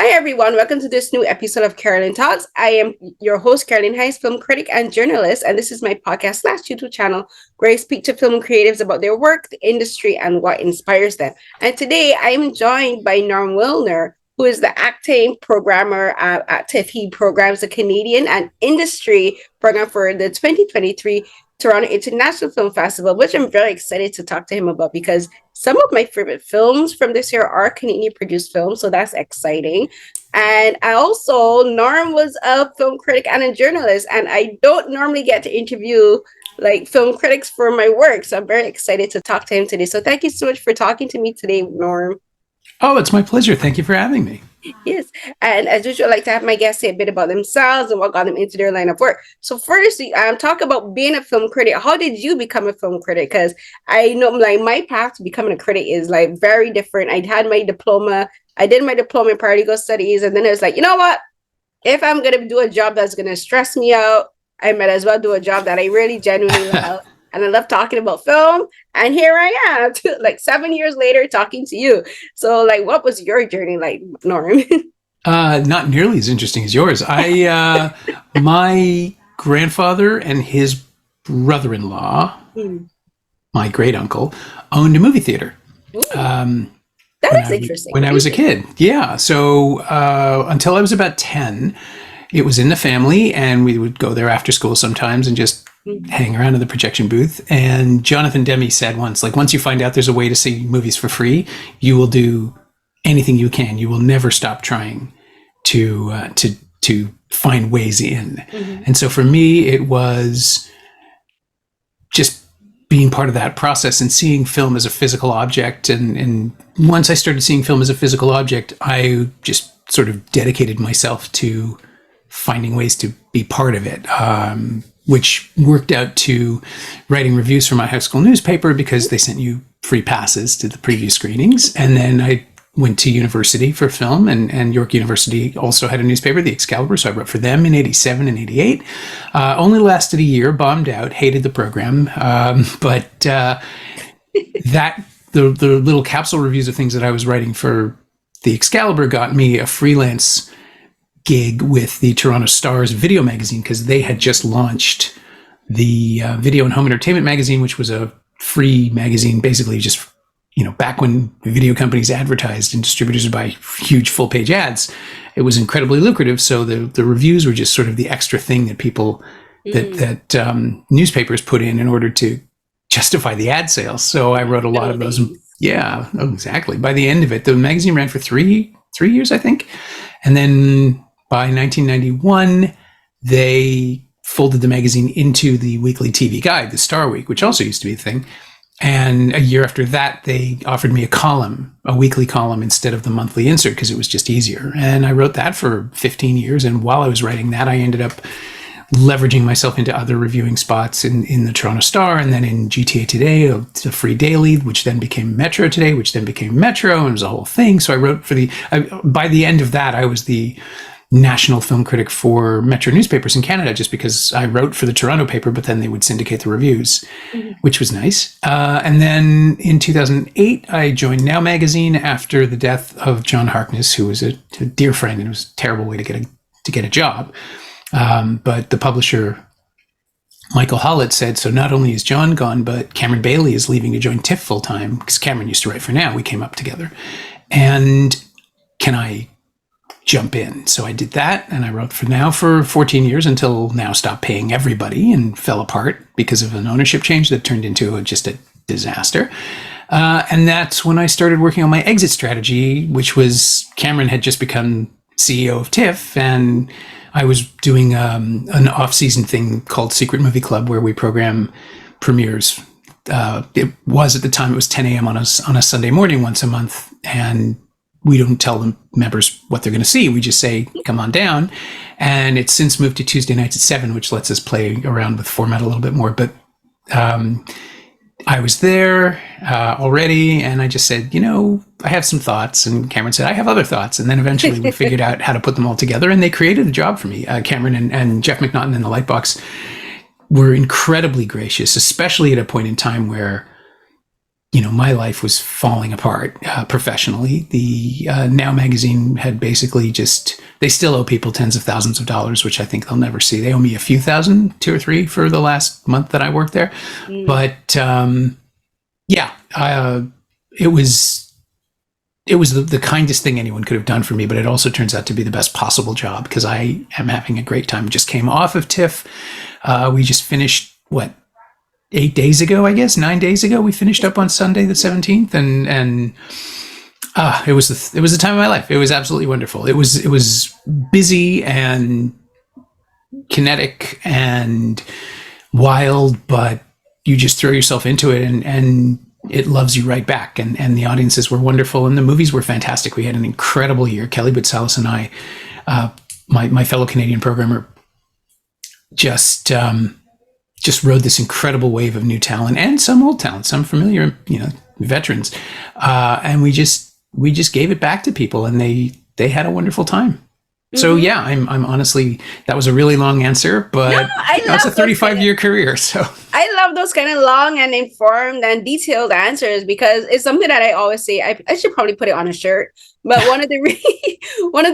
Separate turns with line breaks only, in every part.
Hi, everyone. Welcome to this new episode of Carolyn Talks. I am your host, Carolyn Hayes, film critic and journalist, and this is my podcast / YouTube channel where I speak to film creatives about their work, the industry, and what inspires them. And today I am joined by Norm Wilner, who is the acting programmer at TIFF. He programs the Canadian and industry program for the 2023 Toronto International Film Festival, which I'm very excited to talk to him about because some of my favorite films from this year are Canadian produced films, so that's exciting. And I also, Norm was a film critic and a journalist, and I don't normally get to interview like film critics for my work, so I'm very excited to talk to him today. So thank you so much for talking to me today, Norm.
Oh, it's my pleasure. Thank you for having me.
Yes. And as usual, I like to have my guests say a bit about themselves and what got them into their line of work. So first, talk about being a film critic. How did you become a film critic? Because I know like my path to becoming a critic is like very different. I had my diploma. I did my diploma in paralegal studies. And then it was like, you know what? If I'm going to do a job that's going to stress me out, I might as well do a job that I really genuinely love. And I love talking about film. And here I am, like 7 years later, talking to you. So, like, what was your journey like, Norm?
Not nearly as interesting as yours. My grandfather and his brother-in-law, my great uncle, owned a movie theater.
That is interesting.
When I was a kid, yeah. So until I was about 10, it was in the family, and we would go there after school sometimes and just hang around in the projection booth. And Jonathan Demme said once, like, once you find out there's a way to see movies for free, you will do anything you can. You will never stop trying to find ways in. And so for me, it was just being part of that process and seeing film as a physical object. And once I started seeing film as a physical object, I just sort of dedicated myself to finding ways to be part of it, which worked out to writing reviews for my high school newspaper because they sent you free passes to the preview screenings. And then I went to university for film, and York University also had a newspaper, The Excalibur, so I wrote for them in 87 and 88. Only lasted a year, bombed out, hated the program. But the little capsule reviews of things that I was writing for The Excalibur got me a freelance gig with the Toronto Star's video magazine, because they had just launched the Video and Home Entertainment magazine, which was a free magazine, basically just, back when video companies advertised and distributors would buy huge full page ads, it was incredibly lucrative. So the reviews were just sort of the extra thing that people, that newspapers put in order to justify the ad sales. So I wrote a lot of those. Yeah, exactly. By the end of it, the magazine ran for three years, I think. And then by 1991, they folded the magazine into the weekly TV guide, the Star Week, which also used to be a thing. And a year after that, they offered me a weekly column instead of the monthly insert, because it was just easier. And I wrote that for 15 years. And while I was writing that, I ended up leveraging myself into other reviewing spots in the Toronto Star, and then in GTA Today, a free daily, which then became Metro Today, which then became Metro, and it was a whole thing. So I wrote by the end of that, I was the national film critic for Metro newspapers in Canada, just because I wrote for the Toronto paper, but then they would syndicate the reviews, which was nice. And then in 2008, I joined Now Magazine after the death of John Harkness, who was a dear friend, and it was a terrible way to get a job. But the publisher, Michael Hollett, said, so not only is John gone, but Cameron Bailey is leaving to join TIFF full time, because Cameron used to write for Now. We came up together. And can I jump in? So I did that, and I wrote for Now for 14 years until Now stopped paying everybody and fell apart because of an ownership change that turned into just a disaster. And that's when I started working on my exit strategy, which was Cameron had just become CEO of TIFF, and I was doing an off-season thing called Secret Movie Club, where we program premieres. It was, at the time, it was 10 a.m. on a Sunday morning once a month, and we don't tell the members what they're going to see. We just say, come on down. And it's since moved to Tuesday nights at 7, which lets us play around with format a little bit more. But I was there already, and I just said, I have some thoughts. And Cameron said, I have other thoughts. And then eventually we figured out how to put them all together, and they created a job for me. Cameron and Jeff McNaughton in the Lightbox were incredibly gracious, especially at a point in time where, my life was falling apart professionally. The Now magazine had basically they still owe people tens of thousands of dollars, which I think they'll never see. They owe me a few thousand, 2 or 3 for the last month that I worked there. But it was the kindest thing anyone could have done for me, but it also turns out to be the best possible job because I am having a great time. Just came off of TIFF. We just finished, 8 days ago, I guess, 9 days ago. We finished up on Sunday the 17th, and it was the time of my life. It was absolutely wonderful. It was busy and kinetic and wild, but you just throw yourself into it, and it loves you right back. And the audiences were wonderful, and the movies were fantastic. We had an incredible year. Kelly Boutsalis and I, my fellow Canadian programmer, just rode this incredible wave of new talent and some old talent, some familiar, veterans. And we just gave it back to people, and they had a wonderful time. So yeah, I'm honestly, that was a really long answer, but it's a 35-year career. So
I love those kind of long and informed and detailed answers because it's something that I always say. I should probably put it on a shirt. But one of the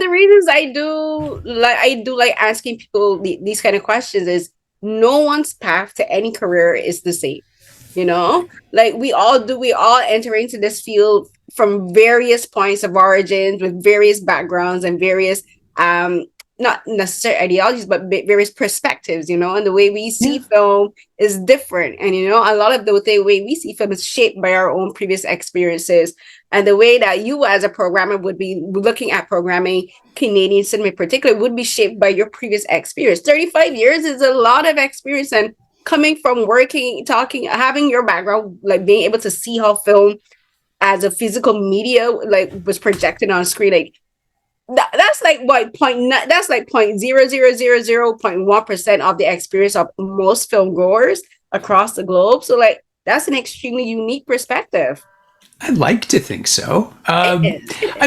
reasons I do like asking people these kind of questions is no one's path to any career is the same. Like we all enter into this field from various points of origins with various backgrounds and various not necessarily ideologies, but various perspectives, and the way we see film is different. And, a lot of the way we see film is shaped by our own previous experiences. And the way that you as a programmer would be looking at programming Canadian cinema in particular would be shaped by your previous experience. 35 years is a lot of experience. And coming from working, talking, having your background, like being able to see how film as a physical media, like was projected on screen, like, that's like what that's like 0.0000.1% of the experience of most film goers across the globe. So like that's an extremely unique perspective.
I like to think so. I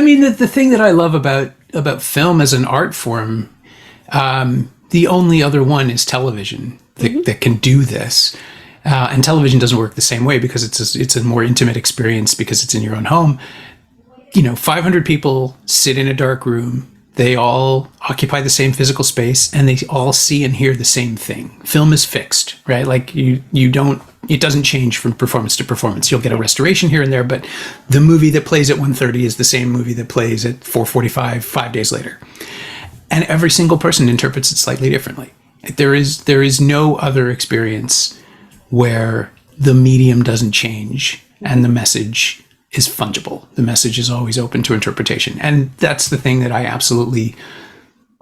mean, the thing that I love about film as an art form, the only other one is television that can do this. And television doesn't work the same way because it's a more intimate experience because it's in your own home. 500 people sit in a dark room. They all occupy the same physical space, and they all see and hear the same thing. Film is fixed, right? Like it doesn't change from performance to performance. You'll get a restoration here and there, but the movie that plays at 1:30 is the same movie that plays at 4:45 5 days later. And every single person interprets it slightly differently. There is no other experience where the medium doesn't change and the message is fungible. The message is always open to interpretation. And that's the thing that I absolutely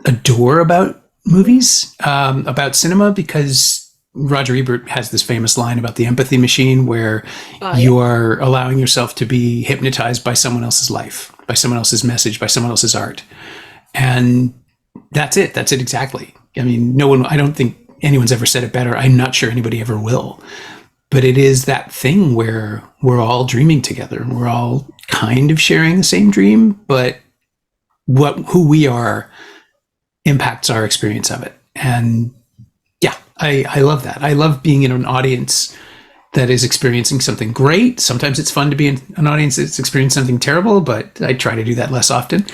adore about movies, about cinema, because Roger Ebert has this famous line about the empathy machine where you are allowing yourself to be hypnotized by someone else's life, by someone else's message, by someone else's art. And that's it. That's it exactly. I mean, I don't think anyone's ever said it better. I'm not sure anybody ever will. But it is that thing where we're all dreaming together. We're all kind of sharing the same dream, but who we are impacts our experience of it. And yeah, I love that. I love being in an audience that is experiencing something great. Sometimes it's fun to be in an audience that's experiencing something terrible, but I try to do that less often.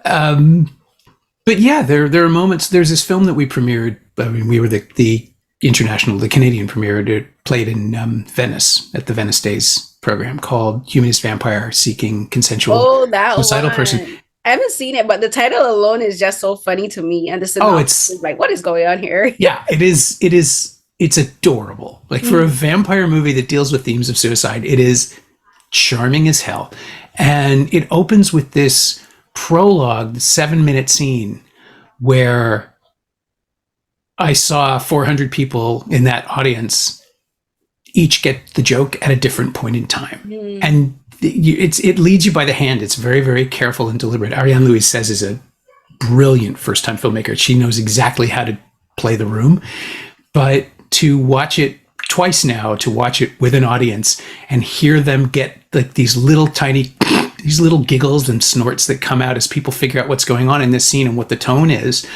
But yeah, there are moments. There's this film that we premiered. I mean, we were the Canadian premiere. It played in Venice at the Venice Days program called Humanist Vampire Seeking Consensual Suicidal Person.
I haven't seen it, but the title alone is just so funny to me. And the synopsis is like, what is going on here?
Yeah, it is. It's adorable. Like for a vampire movie that deals with themes of suicide, it is charming as hell. And it opens with this prologue, the 7-minute scene where I saw 400 people in that audience each get the joke at a different point in time. And it leads you by the hand. It's very, very careful and deliberate. Ariane Louise says is a brilliant first-time filmmaker. She knows exactly how to play the room. But to watch it twice now, to watch it with an audience and hear them get like these little tiny, these little giggles and snorts that come out as people figure out what's going on in this scene and what the tone is,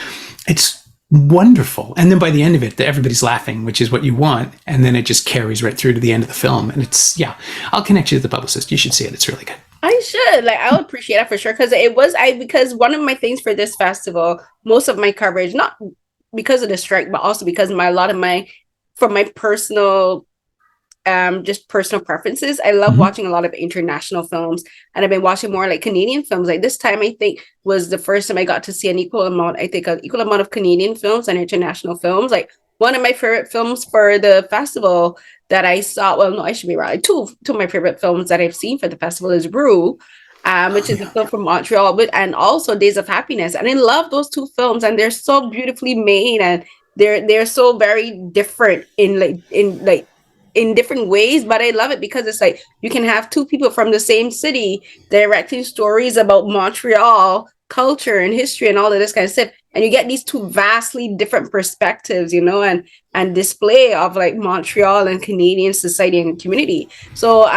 it's wonderful. And then by the end of it, everybody's laughing, which is what you want. And then it just carries right through to the end of the film. And it's, yeah, I'll connect you to the publicist. You should see it. It's really good.
I should. Like, I would appreciate that for sure. Because one of my things for this festival, most of my coverage, not because of the strike, but also because from my personal just personal preferences. I love watching a lot of international films, and I've been watching more like Canadian films. Like this time, I think was the first time I got to see an equal amount of Canadian films and international films. Like one of my favorite films for the festival that I saw, well, no, I should be right. Two of my favorite films that I've seen for the festival is Rue, which is a film from Montreal, and also Days of Happiness. And I love those two films, and they're so beautifully made, and they're so very different in different ways, but I love it because it's like you can have two people from the same city directing stories about Montreal culture and history and all of this kind of stuff, and you get these two vastly different perspectives, and display of like Montreal and Canadian society and community. So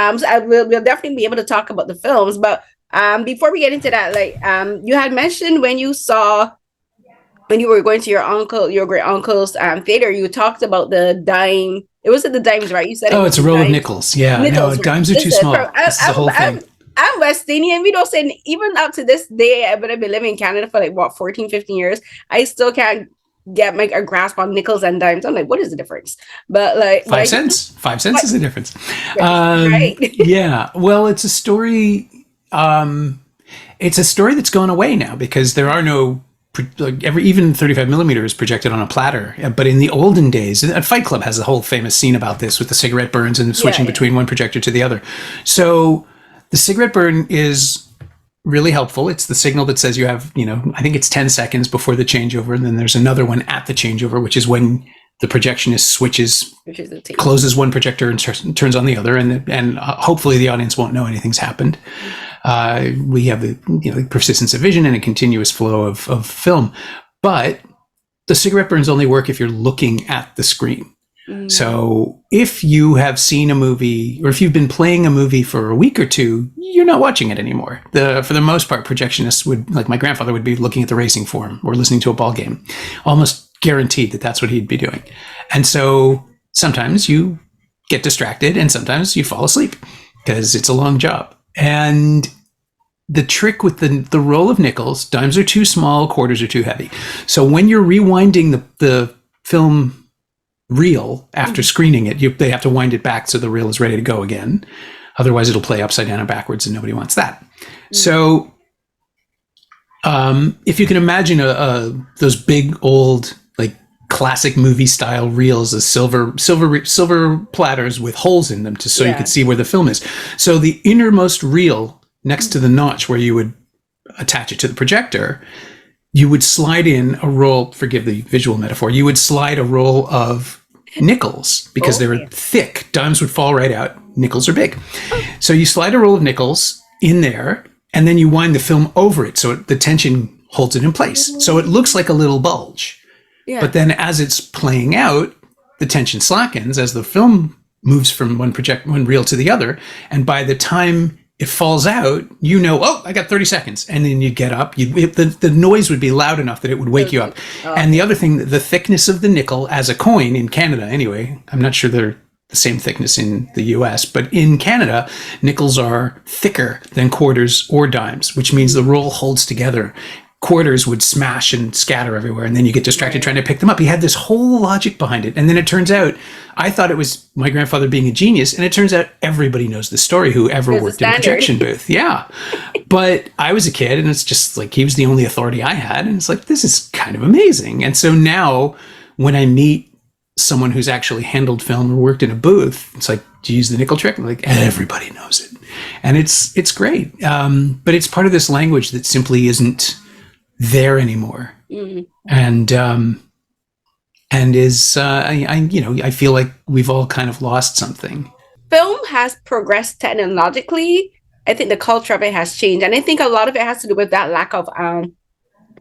we'll definitely be able to talk about the films, but before we get into that, like you had mentioned when you were going to your great uncle's theater, you talked about the dime. It wasn't the dimes, right? You said
it's a roll of nickels. Yeah, no, dimes are too small. This is the whole thing.
I'm West Indian. We don't say, even up to this day, but I've been living in Canada for like 14, 15 years. I still can't get a grasp on nickels and dimes. I'm like, what is the difference? But like
5 cents. 5 cents is the difference.
Right.
Yeah. Well, it's a story. It's a story that's gone away now because there are no. Even 35 millimeter is projected on a platter. But in the olden days, Fight Club has a whole famous scene about this with the cigarette burns and switching between one projector to the other. So the cigarette burn is really helpful. It's the signal that says you have, I think it's 10 seconds before the changeover. And then there's another one at the changeover, which is when the projectionist closes one projector and turns on the other. And hopefully the audience won't know anything's happened. We have the persistence of vision and a continuous flow of film, but the cigarette burns only work if you're looking at the screen. So if you have seen a movie, or if you've been playing a movie for a week or two, you're not watching it anymore. For the most part, projectionists would, like my grandfather, would be looking at the racing form or listening to a ball game, almost guaranteed that's what he'd be doing. And so sometimes you get distracted and sometimes you fall asleep because it's a long job. And the trick with the roll of nickels, dimes are too small, quarters are too heavy. So when you're rewinding the film reel after screening it, they have to wind it back so the reel is ready to go again. Otherwise, it'll play upside down and backwards, and nobody wants that. So if you can imagine those big old like classic movie style reels, as silver platters with holes in them, you could see where the film is. So the innermost reel next to the notch where you would attach it to the projector, you would slide in a roll, forgive the visual metaphor, you would slide a roll of nickels because they were thick. Dimes would fall right out. Nickels are big. So you slide a roll of nickels in there, and then you wind the film over it so the tension holds it in place. So it looks like a little bulge. Yeah. But then as it's playing out, the tension slackens as the film moves from one reel to the other. And by the time it falls out, I got 30 seconds. And then you get up. The noise would be loud enough that it would wake you up. And the other thing, the thickness of the nickel as a coin in Canada, anyway, I'm not sure they're the same thickness in the US, but in Canada, nickels are thicker than quarters or dimes, which means the roll holds together. Quarters would smash and scatter everywhere, and then you get distracted trying to pick them up. He had this whole logic behind it. And then it turns out, I thought it was my grandfather being a genius, and it turns out everybody knows the story who ever worked in a projection booth. Yeah. But I was a kid, and it's just like he was the only authority I had, and it's like, this is kind of amazing. And so now when I meet someone who's actually handled film or worked in a booth, it's like, do you use the nickel trick? Like, everybody knows it. And it's great. But it's part of this language that simply isn't there anymore. And is I feel like we've all kind of lost something.
Film has progressed technologically. I think the culture of it has changed, and I think a lot of it has to do with that lack of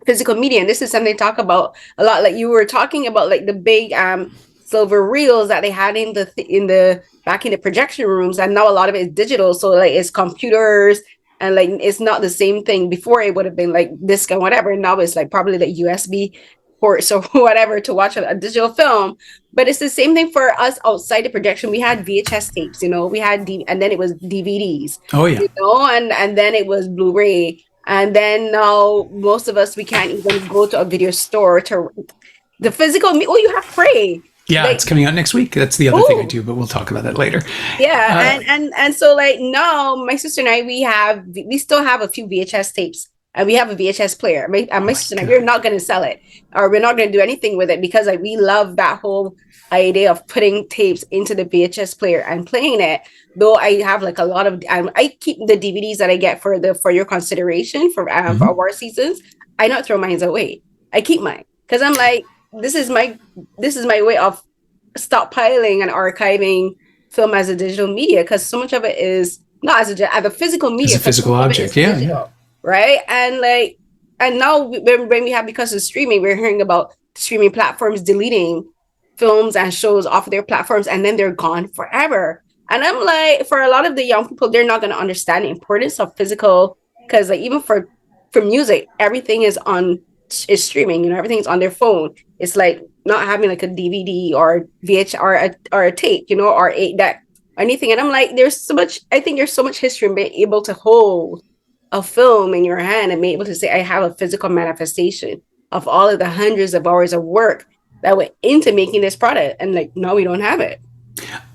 physical media. And this is something they talk about a lot. Like you were talking about, like the big silver reels that they had in the back in the projection rooms, and now a lot of it is digital. So like it's computers. And like it's not the same thing. Before it would have been like disc and whatever. Now it's like probably like USB ports or whatever to watch a digital film. But it's the same thing for us outside the projection. We had VHS tapes, we had and then it was DVDs.
Oh yeah.
And then it was Blu-ray. And then now most of us, we can't even go to a video store to the physical. Oh, you have Prey.
Yeah, it's coming out next week. That's the other thing I do, but we'll talk about that later.
Yeah, and so like now, my sister and I, we still have a few VHS tapes, and we have a VHS player. My sister and I, we're not going to sell it, or we're not going to do anything with it, because like we love that whole idea of putting tapes into the VHS player and playing it. Though I have like a lot of, I keep the DVDs that I get for your consideration for our seasons. I not throw mine away. I keep mine because I'm like, this is my way of stockpiling and archiving film as a digital media, because so much of it is not as a physical media,
as a physical object, yeah,
right. And now when we have, because of streaming, we're hearing about streaming platforms deleting films and shows off of their platforms, and then they're gone forever. And I'm like, for a lot of the young people, they're not going to understand the importance of physical, because like even for music, everything is streaming, everything's on their phone. It's like not having like a DVD or VHS or a tape, or a deck or anything. And I'm like, I think there's so much history in being able to hold a film in your hand and be able to say, I have a physical manifestation of all of the hundreds of hours of work that went into making this product. And like, no, we don't have it.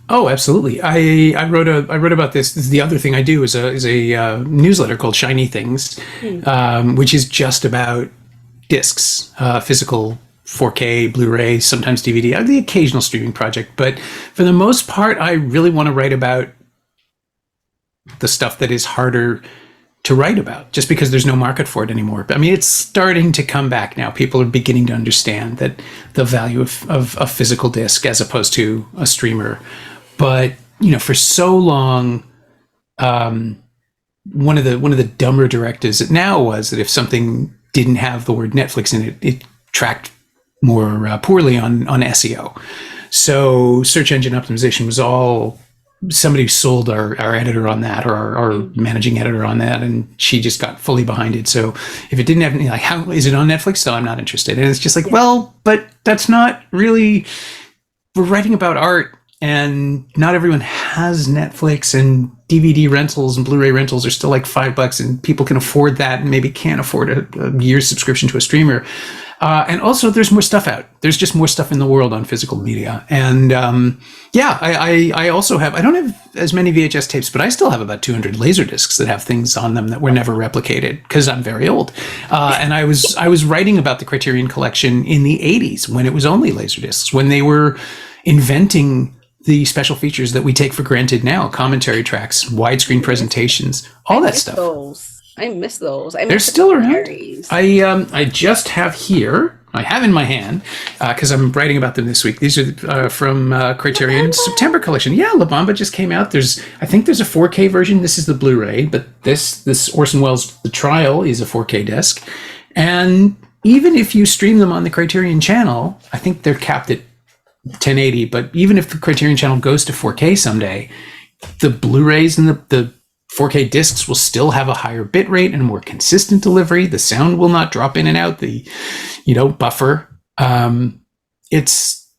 Oh, absolutely. I wrote about this. This is the other thing I do is a newsletter called Shiny Things, which is just about discs, physical 4K, Blu-ray, sometimes DVD, the occasional streaming project. But for the most part, I really want to write about the stuff that is harder to write about, just because there's no market for it anymore. I mean, it's starting to come back now. People are beginning to understand that the value of a physical disc as opposed to a streamer. But, for so long, one of the dumber directives now was that if something didn't have the word Netflix in it, it tracked more poorly on SEO. So search engine optimization was all somebody sold our editor on that, or our managing editor on that, and she just got fully behind it. So if it didn't have any, like, how is it on Netflix? So I'm not interested. And it's just like, well, but that's not really, we're writing about art, and not everyone has Netflix, and DVD rentals and Blu-ray rentals are still like $5, and people can afford that and maybe can't afford a year's subscription to a streamer. And also there's more stuff out. There's just more stuff in the world on physical media. And I also have, I don't have as many VHS tapes, but I still have about 200 laser discs that have things on them that were never replicated, because I'm very old. And I was writing about the Criterion collection in the 80s when it was only laser discs, when they were inventing the special features that we take for granted now: commentary tracks, widescreen presentations, all that stuff.
I miss those.
They're still around. I just have here, I have in my hand, because I'm writing about them this week. These are from Criterion's September collection. Yeah, La Bamba just came out. I think there's a 4K version. This is the Blu-ray, but this Orson Welles' The Trial is a 4K disc. And even if you stream them on the Criterion channel, I think they're capped at 1080, but even if the Criterion channel goes to 4K someday, the Blu-rays and the 4K discs will still have a higher bit rate and a more consistent delivery. The sound will not drop in and out the, buffer. It's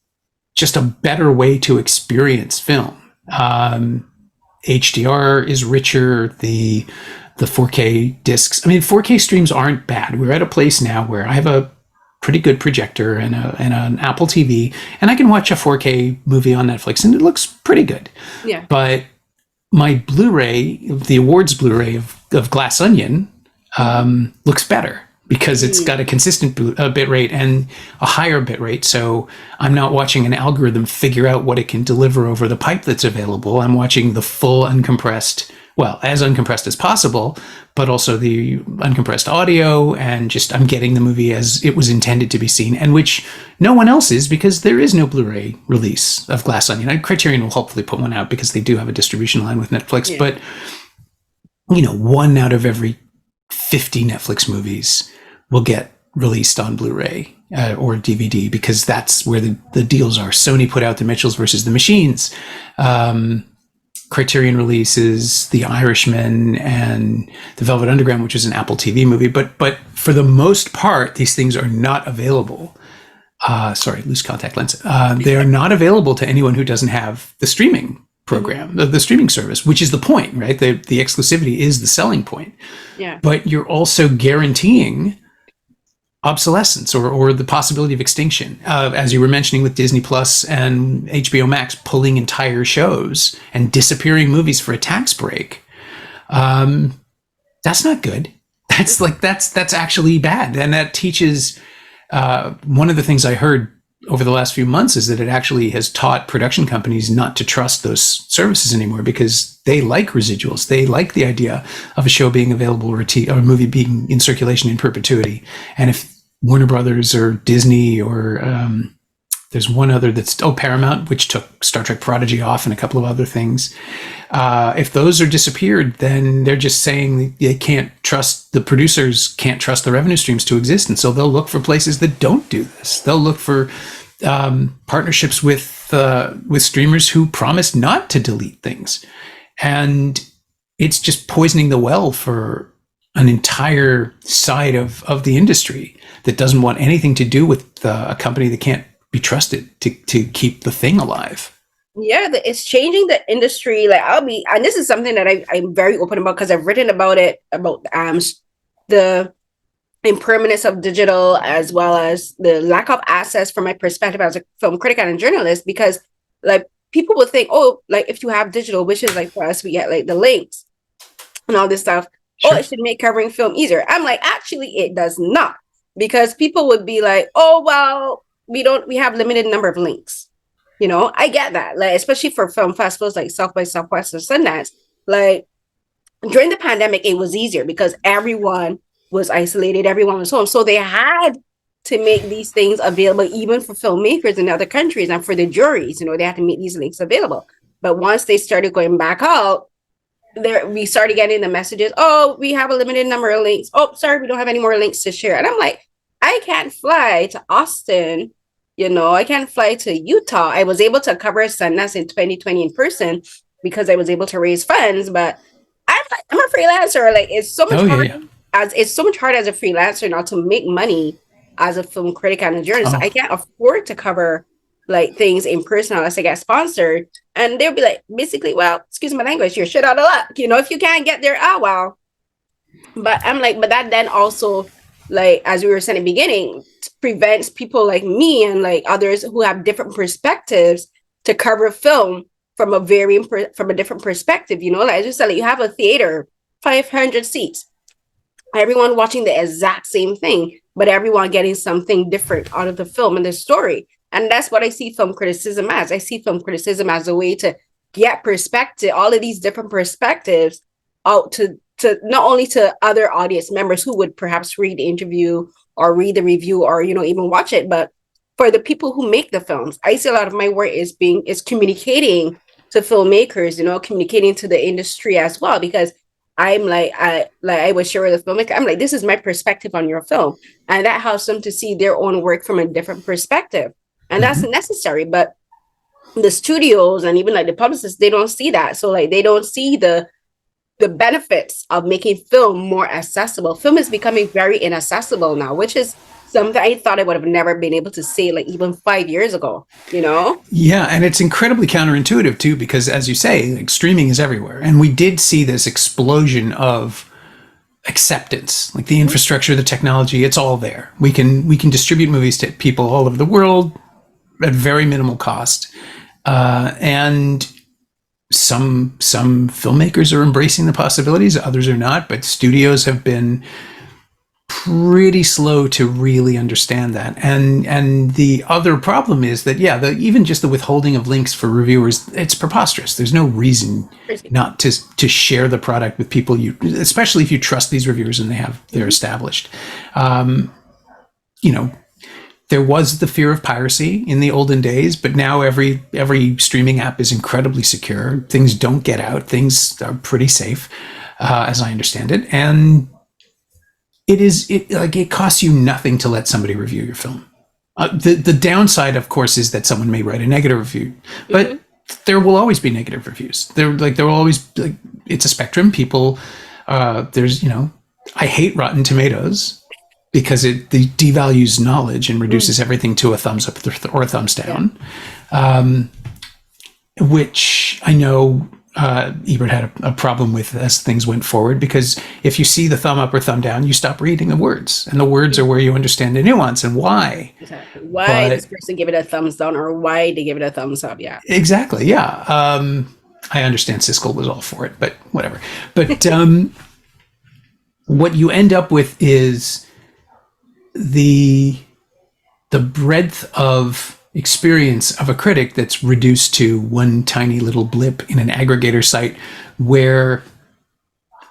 just a better way to experience film. HDR is richer. The 4K discs. I mean, 4K streams aren't bad. We're at a place now where I have a pretty good projector and an Apple TV, and I can watch a 4K movie on Netflix, and it looks pretty good.
Yeah.
But my Blu-ray, the awards Blu-ray of Glass Onion, looks better because it's got a consistent bit rate and a higher bit rate. So I'm not watching an algorithm figure out what it can deliver over the pipe that's available. I'm watching the full uncompressed, well, as uncompressed as possible, but also the uncompressed audio, and just I'm getting the movie as it was intended to be seen, and which no one else is, because there is no Blu-ray release of Glass Onion. Criterion will hopefully put one out because they do have a distribution line with Netflix, but 1 out of every 50 Netflix movies will get released on Blu-ray or DVD, because that's where the deals are. Sony put out The Mitchells versus the Machines. Criterion releases The Irishman and The Velvet Underground, which is an Apple TV movie. But for the most part, these things are not available loose contact lens. They are not available to anyone who doesn't have the streaming program, the streaming service, which is the point, right? The exclusivity is the selling point.
Yeah.
But you're also guaranteeing obsolescence or the possibility of extinction. As you were mentioning with Disney Plus and HBO Max pulling entire shows and disappearing movies for a tax break. That's not good. That's actually bad. And that teaches, one of the things I heard over the last few months is that it actually has taught production companies not to trust those services anymore because they like residuals. They like the idea of a show being available or a movie being in circulation in perpetuity. And if Warner Brothers or Disney or there's one other that's Paramount, which took Star Trek Prodigy off and a couple of other things. If those are disappeared, then they're just saying they can't trust, the producers can't trust the revenue streams to exist. And so they'll look for places that don't do this. They'll look for partnerships with streamers who promise not to delete things. And it's just poisoning the well for an entire side of the industry that doesn't want anything to do with a company that can't be trusted to keep the thing alive.
Yeah, it's changing the industry. Like and this is something that I'm very open about because I've written about it, about the impermanence of digital as well as the lack of access from my perspective as a film critic and a journalist, because like people would think, oh, like if you have digital, which is like for us, we get like the links and all this stuff. Sure. Oh, it should make covering film easier. I'm like, actually, it does not, because people would be like, oh, well, we have limited number of links. You know, I get that, like, especially for film festivals like South by Southwest or Sundance. Like during the pandemic, it was easier because everyone was isolated, everyone was home. So they had to make these things available even for filmmakers in other countries and for the juries. You know, they had to make these links available. But once they started going back out, we started getting the messages, oh, we have a limited number of links. Oh, sorry, we don't have any more links to share. And I'm like, I can't fly to Austin. You know, I can't fly to Utah. I was able to cover Sundance in 2020 in person because I was able to raise funds. But I'm a freelancer. Like it's so much harder. It's so much harder as a freelancer now to make money as a film critic and a journalist. I can't afford to cover like things in person unless I get sponsored. And they'll be like, basically, well, excuse my language, you're shit out of luck. You know, if you can't get there, well. But I'm like, but that then also, like, as we were saying in the beginning, prevents people like me and like others who have different perspectives to cover film from a different perspective. You know, like I just said, like, you have a theater, 500 seats, everyone watching the exact same thing, but everyone getting something different out of the film and the story. And that's what I see film criticism as. I see film criticism as a way to get perspective, all of these different perspectives out to not only to other audience members who would perhaps read the interview or read the review or, you know, even watch it, but for the people who make the films. I see a lot of my work is communicating to filmmakers, you know, communicating to the industry as well, because I'm like, I would share with the filmmaker, I'm like, this is my perspective on your film. And that helps them to see their own work from a different perspective. And that's necessary. But the studios and even like the publicists, they don't see that. So like, they don't see the benefits of making film more accessible. Film is becoming very inaccessible now, which is something I thought I would have never been able to say like even 5 years ago, you know?
Yeah, and it's incredibly counterintuitive too, because as you say, like, streaming is everywhere. And we did see this explosion of acceptance, like the infrastructure, the technology, it's all there. We can distribute movies to people all over the world at very minimal cost. And some filmmakers are embracing the possibilities, others are not, but studios have been pretty slow to really understand that. And the other problem is that, even just the withholding of links for reviewers, it's preposterous. There's no reason not to share the product with people, especially if you trust these reviewers and they're established. You know, there was the fear of piracy in the olden days, but now every streaming app is incredibly secure. Things don't get out. Things are pretty safe, as I understand it. And it costs you nothing to let somebody review your film. The downside, of course, is that someone may write a negative review, but there will always be negative reviews. There will always, it's a spectrum. People, I hate Rotten Tomatoes. because it devalues knowledge and reduces everything to a thumbs up or a thumbs down, which I know Ebert had a problem with as things went forward, because if you see the thumb up or thumb down, you stop reading the words, and the words are where you understand the nuance and why.
Exactly. Why this person give it a thumbs down or why they give it a thumbs up. Yeah.
Exactly. Yeah. I understand Siskel was all for it, but whatever. But what you end up with is the breadth of experience of a critic that's reduced to one tiny little blip in an aggregator site where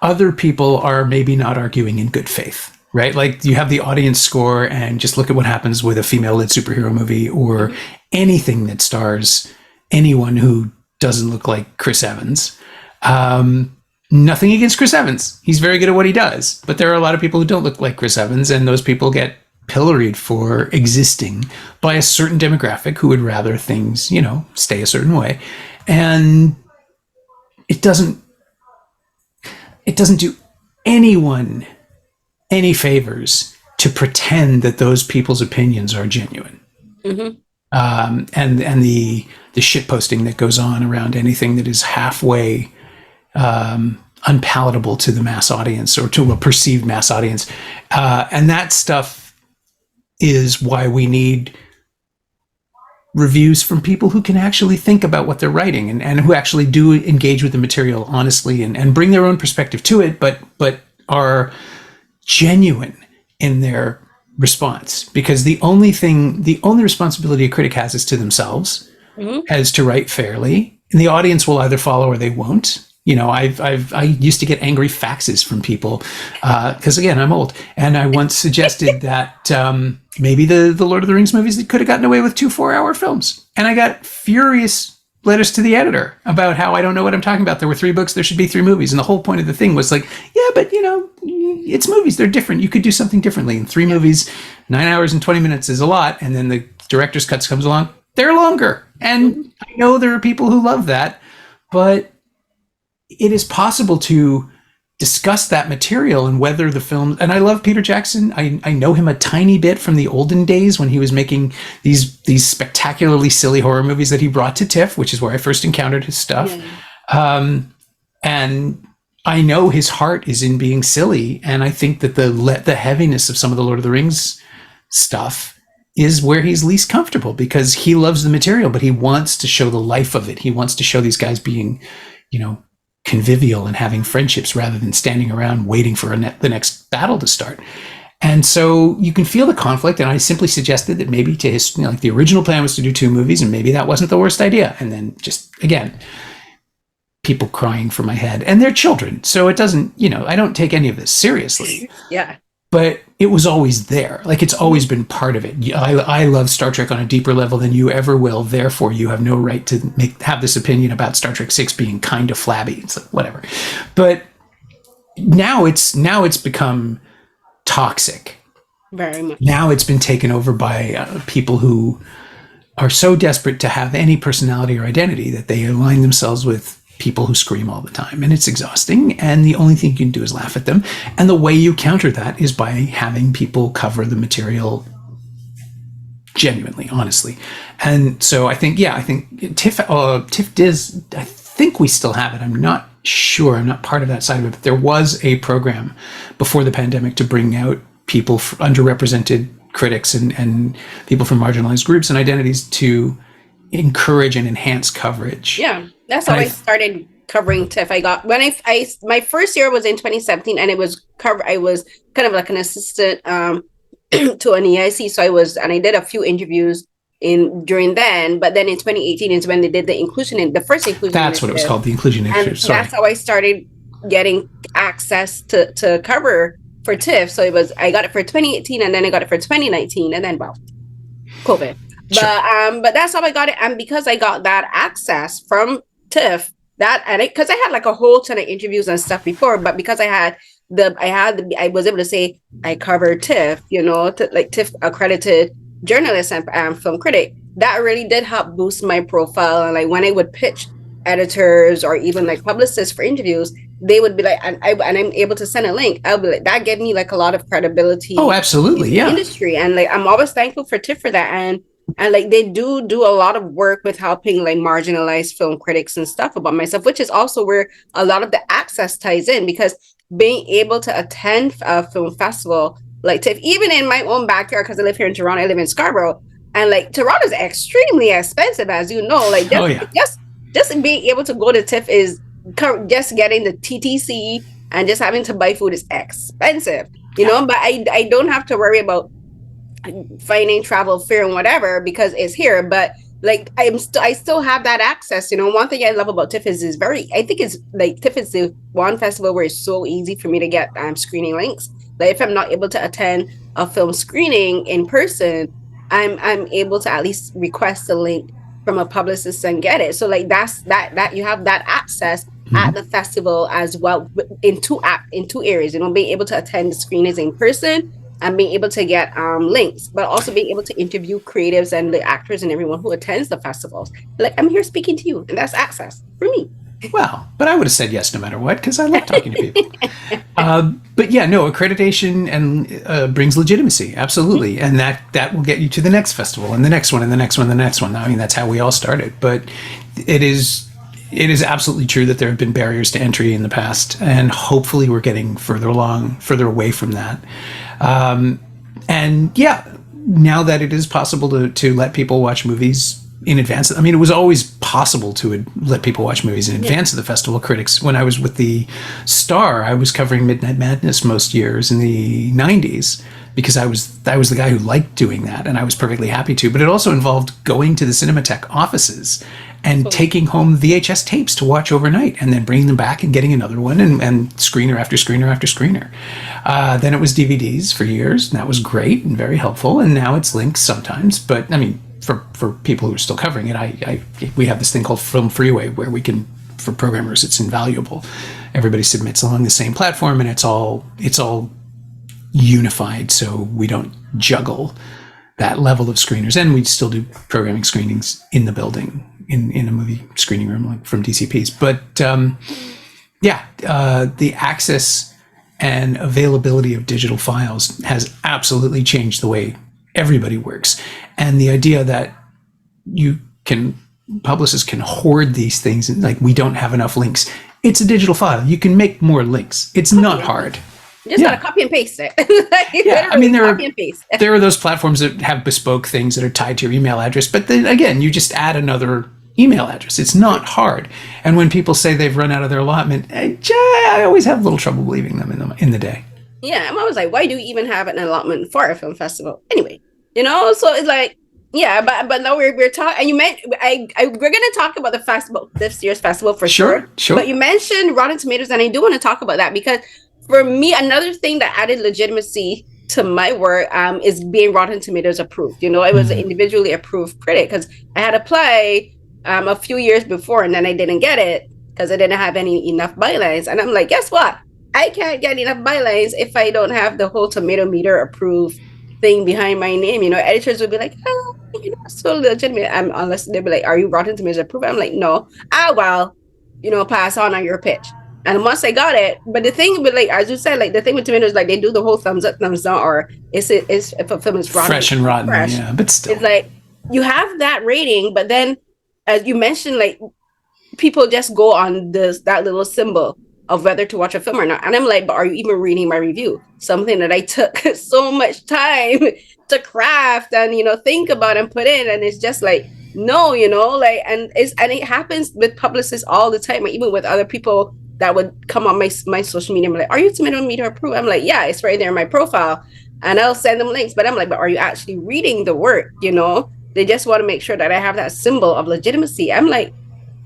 other people are maybe not arguing in good faith, right? Like you have the audience score, and just look at what happens with a female-led superhero movie or anything that stars anyone who doesn't look like Chris Evans. Nothing against Chris Evans. He's very good at what he does, but there are a lot of people who don't look like Chris Evans, and those people get pilloried for existing by a certain demographic who would rather things, stay a certain way. And it doesn't do anyone any favors to pretend that those people's opinions are genuine. And the shit posting that goes on around anything that is halfway unpalatable to the mass audience or to a perceived mass audience. And that stuff is why we need reviews from people who can actually think about what they're writing and who actually do engage with the material honestly and bring their own perspective to it, but are genuine in their response. Because the only responsibility a critic has is to themselves, as to write fairly, and the audience will either follow or they won't. I used to get angry faxes from people because again, I'm old, and I once suggested that maybe the Lord of the Rings movies could have gotten away with 2 4-hour films, and I got furious letters to the editor about how I don't know what I'm talking about. There were 3 books, there should be 3 movies, and the whole point of the thing was like, yeah, but it's movies, they're different. You could do something differently. In 3 movies, 9 hours and 20 minutes is a lot, and then the director's cuts comes along, they're longer, and I know there are people who love that, but it is possible to discuss that material and whether the film, and I love Peter Jackson. I know him a tiny bit from the olden days when he was making these spectacularly silly horror movies that he brought to TIFF, which is where I first encountered his stuff. And I know his heart is in being silly, and I think that the heaviness of some of the Lord of the Rings stuff is where he's least comfortable, because he loves the material, but he wants to show the life of it. He wants to show these guys being, convivial and having friendships rather than standing around waiting for the next battle to start. And so you can feel the conflict. And I simply suggested that maybe to his, the original plan was to do 2 movies, and maybe that wasn't the worst idea. And then just, again, people crying for my head, and they're children. So it doesn't, I don't take any of this seriously.
Yeah.
But it was always there. Like, it's always been part of it. I love Star Trek on a deeper level than you ever will. Therefore, you have no right to have this opinion about Star Trek 6 being kind of flabby. It's like, whatever. But now it's become toxic.
Very much.
Now it's been taken over by people who are so desperate to have any personality or identity that they align themselves with people who scream all the time, and it's exhausting, and the only thing you can do is laugh at them. And the way you counter that is by having people cover the material genuinely, honestly. And so I think TIFF does, I think we still have it. I'm not sure, I'm not part of that side of it, but there was a program before the pandemic to bring out people, underrepresented critics and people from marginalized groups and identities, to encourage and enhance coverage.
Yeah, that's how I started covering TIFF. I got my first year was in 2017, and I was kind of like an assistant to an EIC. So I did a few interviews during then, but then in 2018 is when they did the first inclusion.
That's what it was called, the inclusion initiative.
And that's how I started getting access to cover for TIFF. So I got it for 2018, and then I got it for 2019, and then COVID. Sure. But that's how I got it, and because I got that access from TIFF, because I had like a whole ton of interviews and stuff before, but because I was able to say I covered TIFF, like TIFF accredited journalist and film critic. That really did help boost my profile, and like when I would pitch editors or even like publicists for interviews, they would be like, and I'm able to send a link, I'll be like, that gave me like a lot of credibility.
Oh, absolutely.
In the
Yeah.
industry. And like, I'm always thankful for TIFF for that. And like, they do a lot of work with helping like marginalized film critics and stuff about myself, which is also where a lot of the access ties in, because being able to attend a film festival like TIFF, even in my own backyard, because I live here in Toronto, I live in Scarborough, and like Toronto is extremely expensive, as you know. Like just being able to go to TIFF is just getting the TTC and just having to buy food is expensive, you know. But I don't have to worry about finding travel fare and whatever because it's here. But like I still have that access, you know. One thing I love about TIFF is I think it's like TIFF is the one festival where it's so easy for me to get screening links. Like if I'm not able to attend a film screening in person, I'm able to at least request a link from a publicist and get it. So like that you have that access at the festival as well in two areas, you know, being able to attend the screenings in person and being able to get links, but also being able to interview creatives and the actors and everyone who attends the festivals. Like, I'm here speaking to you, and that's access for me.
Well, but I would have said yes no matter what, because I love talking to people. But yeah, no, accreditation and brings legitimacy, absolutely, and that will get you to the next festival and the next one and the next one and the next one. I mean, that's how we all started. But it is absolutely true that there have been barriers to entry in the past, and hopefully we're getting further away from that. And yeah, now that it is possible to let people watch movies in advance. I mean, it was always possible to let people watch movies in advance of the festival. Critics, when I was with the Star, I was covering Midnight Madness most years in the 90s because I was the guy who liked doing that, and I was perfectly happy to. But it also involved going to the Cinematheque offices and taking home VHS tapes to watch overnight and then bringing them back and getting another one and screener after screener after screener. Then it was DVDs for years, and that was great and very helpful. And now it's links sometimes. But I mean, for people who are still covering it, we have this thing called Film Freeway where we can, for programmers, it's invaluable. Everybody submits along the same platform, and it's all unified, so we don't juggle that level of screeners. And we still do programming screenings in the building, in a movie screening room, like from DCPs. But the access and availability of digital files has absolutely changed the way everybody works. And the idea that publicists can hoard these things, and like, we don't have enough links. It's a digital file. You can make more links. It's not hard.
You just gotta copy and paste it.
I mean, there are those platforms that have bespoke things that are tied to your email address, but then again, you just add another email address. It's not hard. And when people say they've run out of their allotment, I always have a little trouble believing them in the day.
Yeah, I'm always like, why do you even have an allotment for a film festival? Anyway, you know, so it's like, yeah, but now we're talking, and you meant we're gonna talk about the festival, this year's festival for sure. But you mentioned Rotten Tomatoes, and I do want to talk about that because for me, another thing that added legitimacy to my work is being Rotten Tomatoes approved. You know, I was an individually approved critic because I had applied a few years before, and then I didn't get it because I didn't have enough bylines. And I'm like, guess what? I can't get enough bylines if I don't have the whole tomato meter approved thing behind my name. You know, editors would be like, oh, you know, so legitimate. Unless they'd be like, are you Rotten Tomatoes approved? I'm like, no. Well, you know, pass on your pitch. And once I got it, but the thing with, like, as you said, like, the thing with tomatoes, like, they do the whole thumbs up, thumbs down, or it's if a film is rotten,
fresh and rotten, yeah, but still,
it's like you have that rating, but then, as you mentioned, like, people just go on that little symbol of whether to watch a film or not, and I'm like, but are you even reading my review? Something that I took so much time to craft and, you know, think about and put in, and it's just like, no, you know, like, and it happens with publicists all the time, like, even with other people that would come on my social media and be like, are you tomato meter approved? I'm like, yeah, it's right there in my profile. And I'll send them links. But I'm like, but are you actually reading the work? You know, they just want to make sure that I have that symbol of legitimacy. I'm like,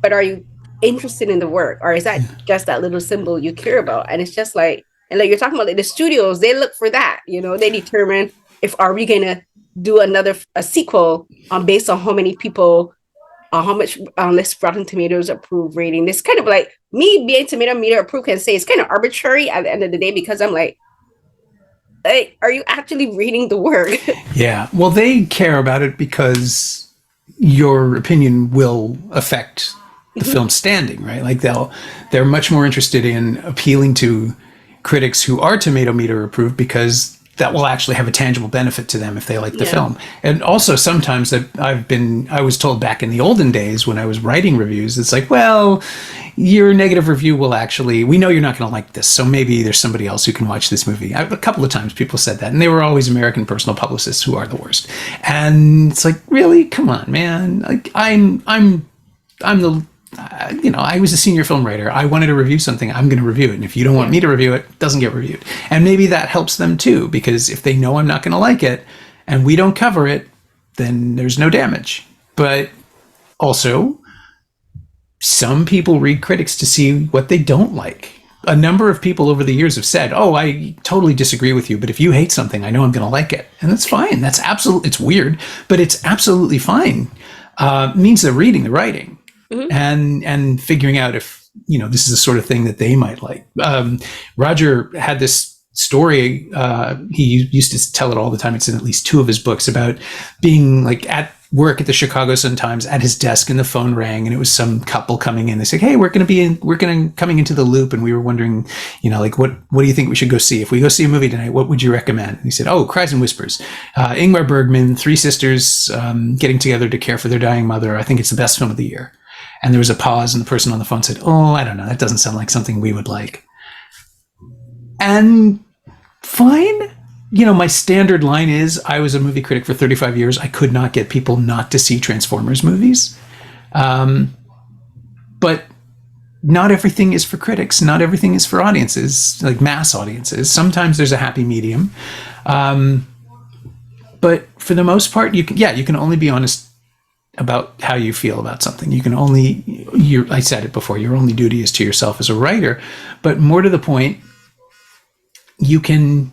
but are you interested in the work? Or is that just that little symbol you care about? And it's just like, and like you're talking about, like, the studios, they look for that. You know, they determine are we going to do a sequel based on how many people, how much less Rotten Tomatoes approved rating. This kind of like, me being tomato meter approved can say it's kind of arbitrary at the end of the day, because I'm like, are you actually reading the work?
Yeah, well, they care about it because your opinion will affect the film standing, right? Like they're much more interested in appealing to critics who are tomato meter approved, because that will actually have a tangible benefit to them if they like the film. And also sometimes I was told back in the olden days when I was writing reviews, it's like, well, your negative review will actually, we know you're not going to like this, so maybe there's somebody else who can watch this movie. A couple of times people said that, and they were always American personal publicists who are the worst. And it's like, really? Come on, man. Like I'm the, I was a senior film writer. I wanted to review something. I'm going to review it. And if you don't want me to review it, it doesn't get reviewed. And maybe that helps them too, because if they know I'm not going to like it and we don't cover it, then there's no damage. But also, some people read critics to see what they don't like. A number of people over the years have said, oh, I totally disagree with you, but if you hate something, I know I'm going to like it. And that's fine. That's absolutely, it's weird, but it's absolutely fine. It means they're reading the writing. And figuring out if, this is the sort of thing that they might like. Roger had this story, he used to tell it all the time. It's in at least 2 of his books, about being like at work at the Chicago Sun-Times at his desk, and the phone rang, and it was some couple coming in. They said, hey, we're coming into the loop, and we were wondering, like, what do you think we should go see? If we go see a movie tonight, what would you recommend? And he said, oh, Cries and Whispers. Ingmar Bergman, 3 sisters getting together to care for their dying mother. I think it's the best film of the year. And there was a pause, and the person on the phone said, oh, I don't know, that doesn't sound like something we would like. And fine. My standard line is, I was a movie critic for 35 years. I could not get people not to see Transformers movies. But not everything is for critics. Not everything is for audiences, like mass audiences. Sometimes there's a happy medium. But for the most part, you can only be honest about how you feel about something. You can only, I said it before, your only duty is to yourself as a writer. But more to the point, you can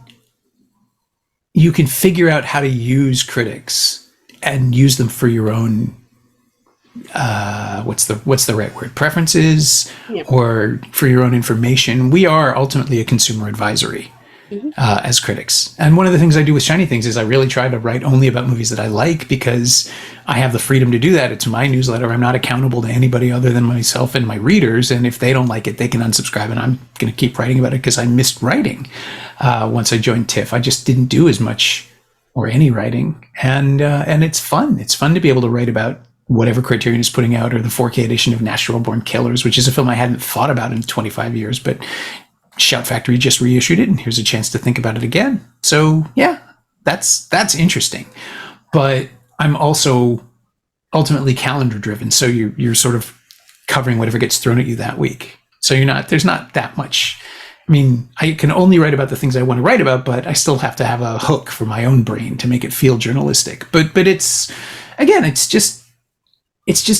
figure out how to use critics and use them for your own, what's the right word? Preferences, or for your own information. We are ultimately a consumer advisory. As critics. And one of the things I do with Shiny Things is I really try to write only about movies that I like, because I have the freedom to do that. It's my newsletter. I'm not accountable to anybody other than myself and my readers. And if they don't like it, they can unsubscribe, and I'm going to keep writing about it, because I missed writing once I joined TIFF. I just didn't do as much or any writing. And it's fun. It's fun to be able to write about whatever Criterion is putting out, or the 4K edition of Natural Born Killers, which is a film I hadn't thought about in 25 years, but Shout Factory just reissued it, and here's a chance to think about it again. So yeah, that's interesting. But I'm also ultimately calendar driven, so you're sort of covering whatever gets thrown at you that week. So there's not that much. I mean, I can only write about the things I want to write about, but I still have to have a hook for my own brain to make it feel journalistic. But it's, again, it's just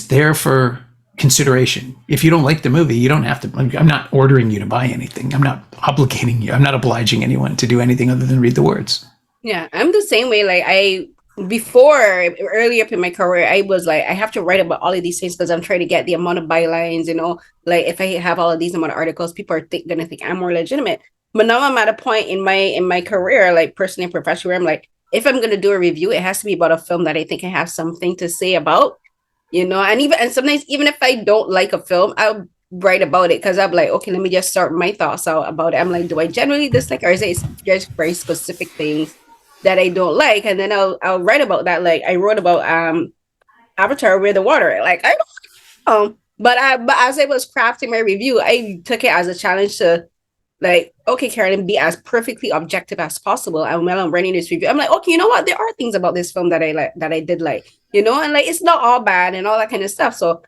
there for consideration. If you don't like the movie, you don't have to. I'm not ordering you to buy anything. I'm not obligating you. I'm not obliging anyone to do anything other than read the words.
Yeah, I'm the same way. Like before, early up in my career, I was like, I have to write about all of these things because I'm trying to get the amount of bylines, like if I have all of these amount of articles, people are gonna think I'm more legitimate. But now I'm at a point in my career, like personally and professionally, where I'm like, if I'm gonna do a review, it has to be about a film that I think I have something to say about. And sometimes even if I don't like a film, I'll write about it, because I'm like, okay, let me just start my thoughts out about it. I'm like, do I generally dislike, or is it just very specific things that I don't like? And then I'll write about that. Like I wrote about Avatar: Way of the Water. Like I don't know. But as I was crafting my review, I took it as a challenge to, like, okay, Carolyn, be as perfectly objective as possible. And while I'm writing this review, I'm like, okay, you know what? There are things about this film that I like, that I did like, and like it's not all bad and all that kind of stuff. So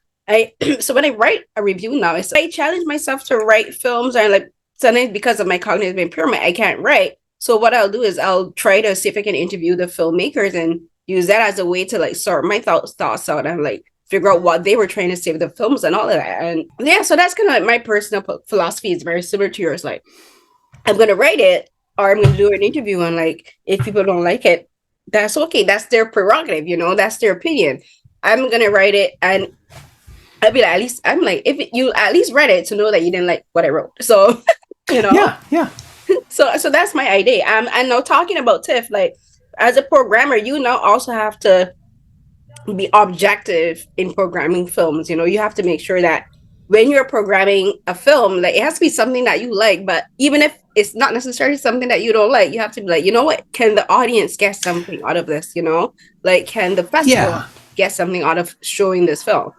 so when I write a review now, I challenge myself to write films, and like sometimes because of my cognitive impairment, I can't write. So what I'll do is I'll try to see if I can interview the filmmakers and use that as a way to like sort my thoughts out and like figure out what they were trying to say with the films and all of that. And yeah, so that's kind of like my personal philosophy is very similar to yours. Like I'm going to write it, or I'm going to do an interview, and like if people don't like it, that's okay. That's their prerogative, that's their opinion. I'm going to write it, and I'll be like, at least I'm like, if you at least read it to know that you didn't like what I wrote. So,
Yeah.
So that's my idea. And now talking about TIFF, like as a programmer, you now also have to be objective in programming films. You know, you have to make sure that when you're programming a film, like it has to be something that you like, but even if it's not necessarily something that you don't like, you have to be like, you know what, can the audience get something out of this? You know, like can the festival
Yeah,
get something out of showing this film?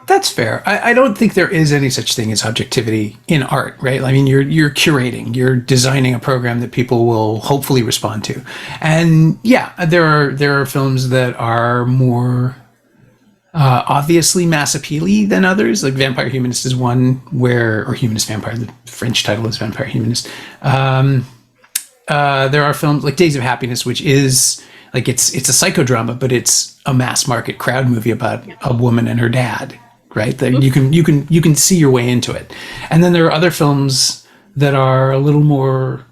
that's fair. I don't think there is any such thing as objectivity in art, right? I mean, you're curating, you're designing a program that people will hopefully respond to, and yeah, there are films that are more obviously mass appealy than others. Like Vampire Humanist is one where, or Humanist Vampire, the French title is Vampire Humanist. There are films like Days of Happiness, which is like it's a psychodrama, but it's a mass market crowd movie about a woman and her dad, right? That you can see your way into it. And then there are other films that are a little more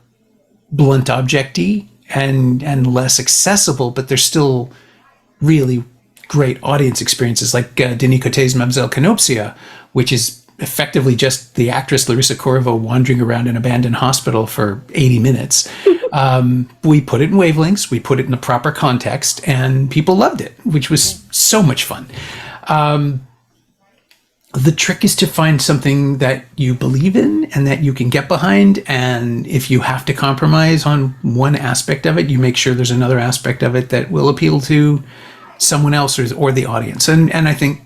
blunt objecty and less accessible, but they're still really great audience experiences, like Denis Cote's Mademoiselle Canopsia, which is effectively just the actress Larissa Corvo wandering around an abandoned hospital for 80 minutes. We put it in wavelengths, we put it in the proper context, and people loved it, which was so much fun. The trick is to find something that you believe in and that you can get behind. And if you have to compromise on one aspect of it, you make sure there's another aspect of it that will appeal to someone else or the audience. And I think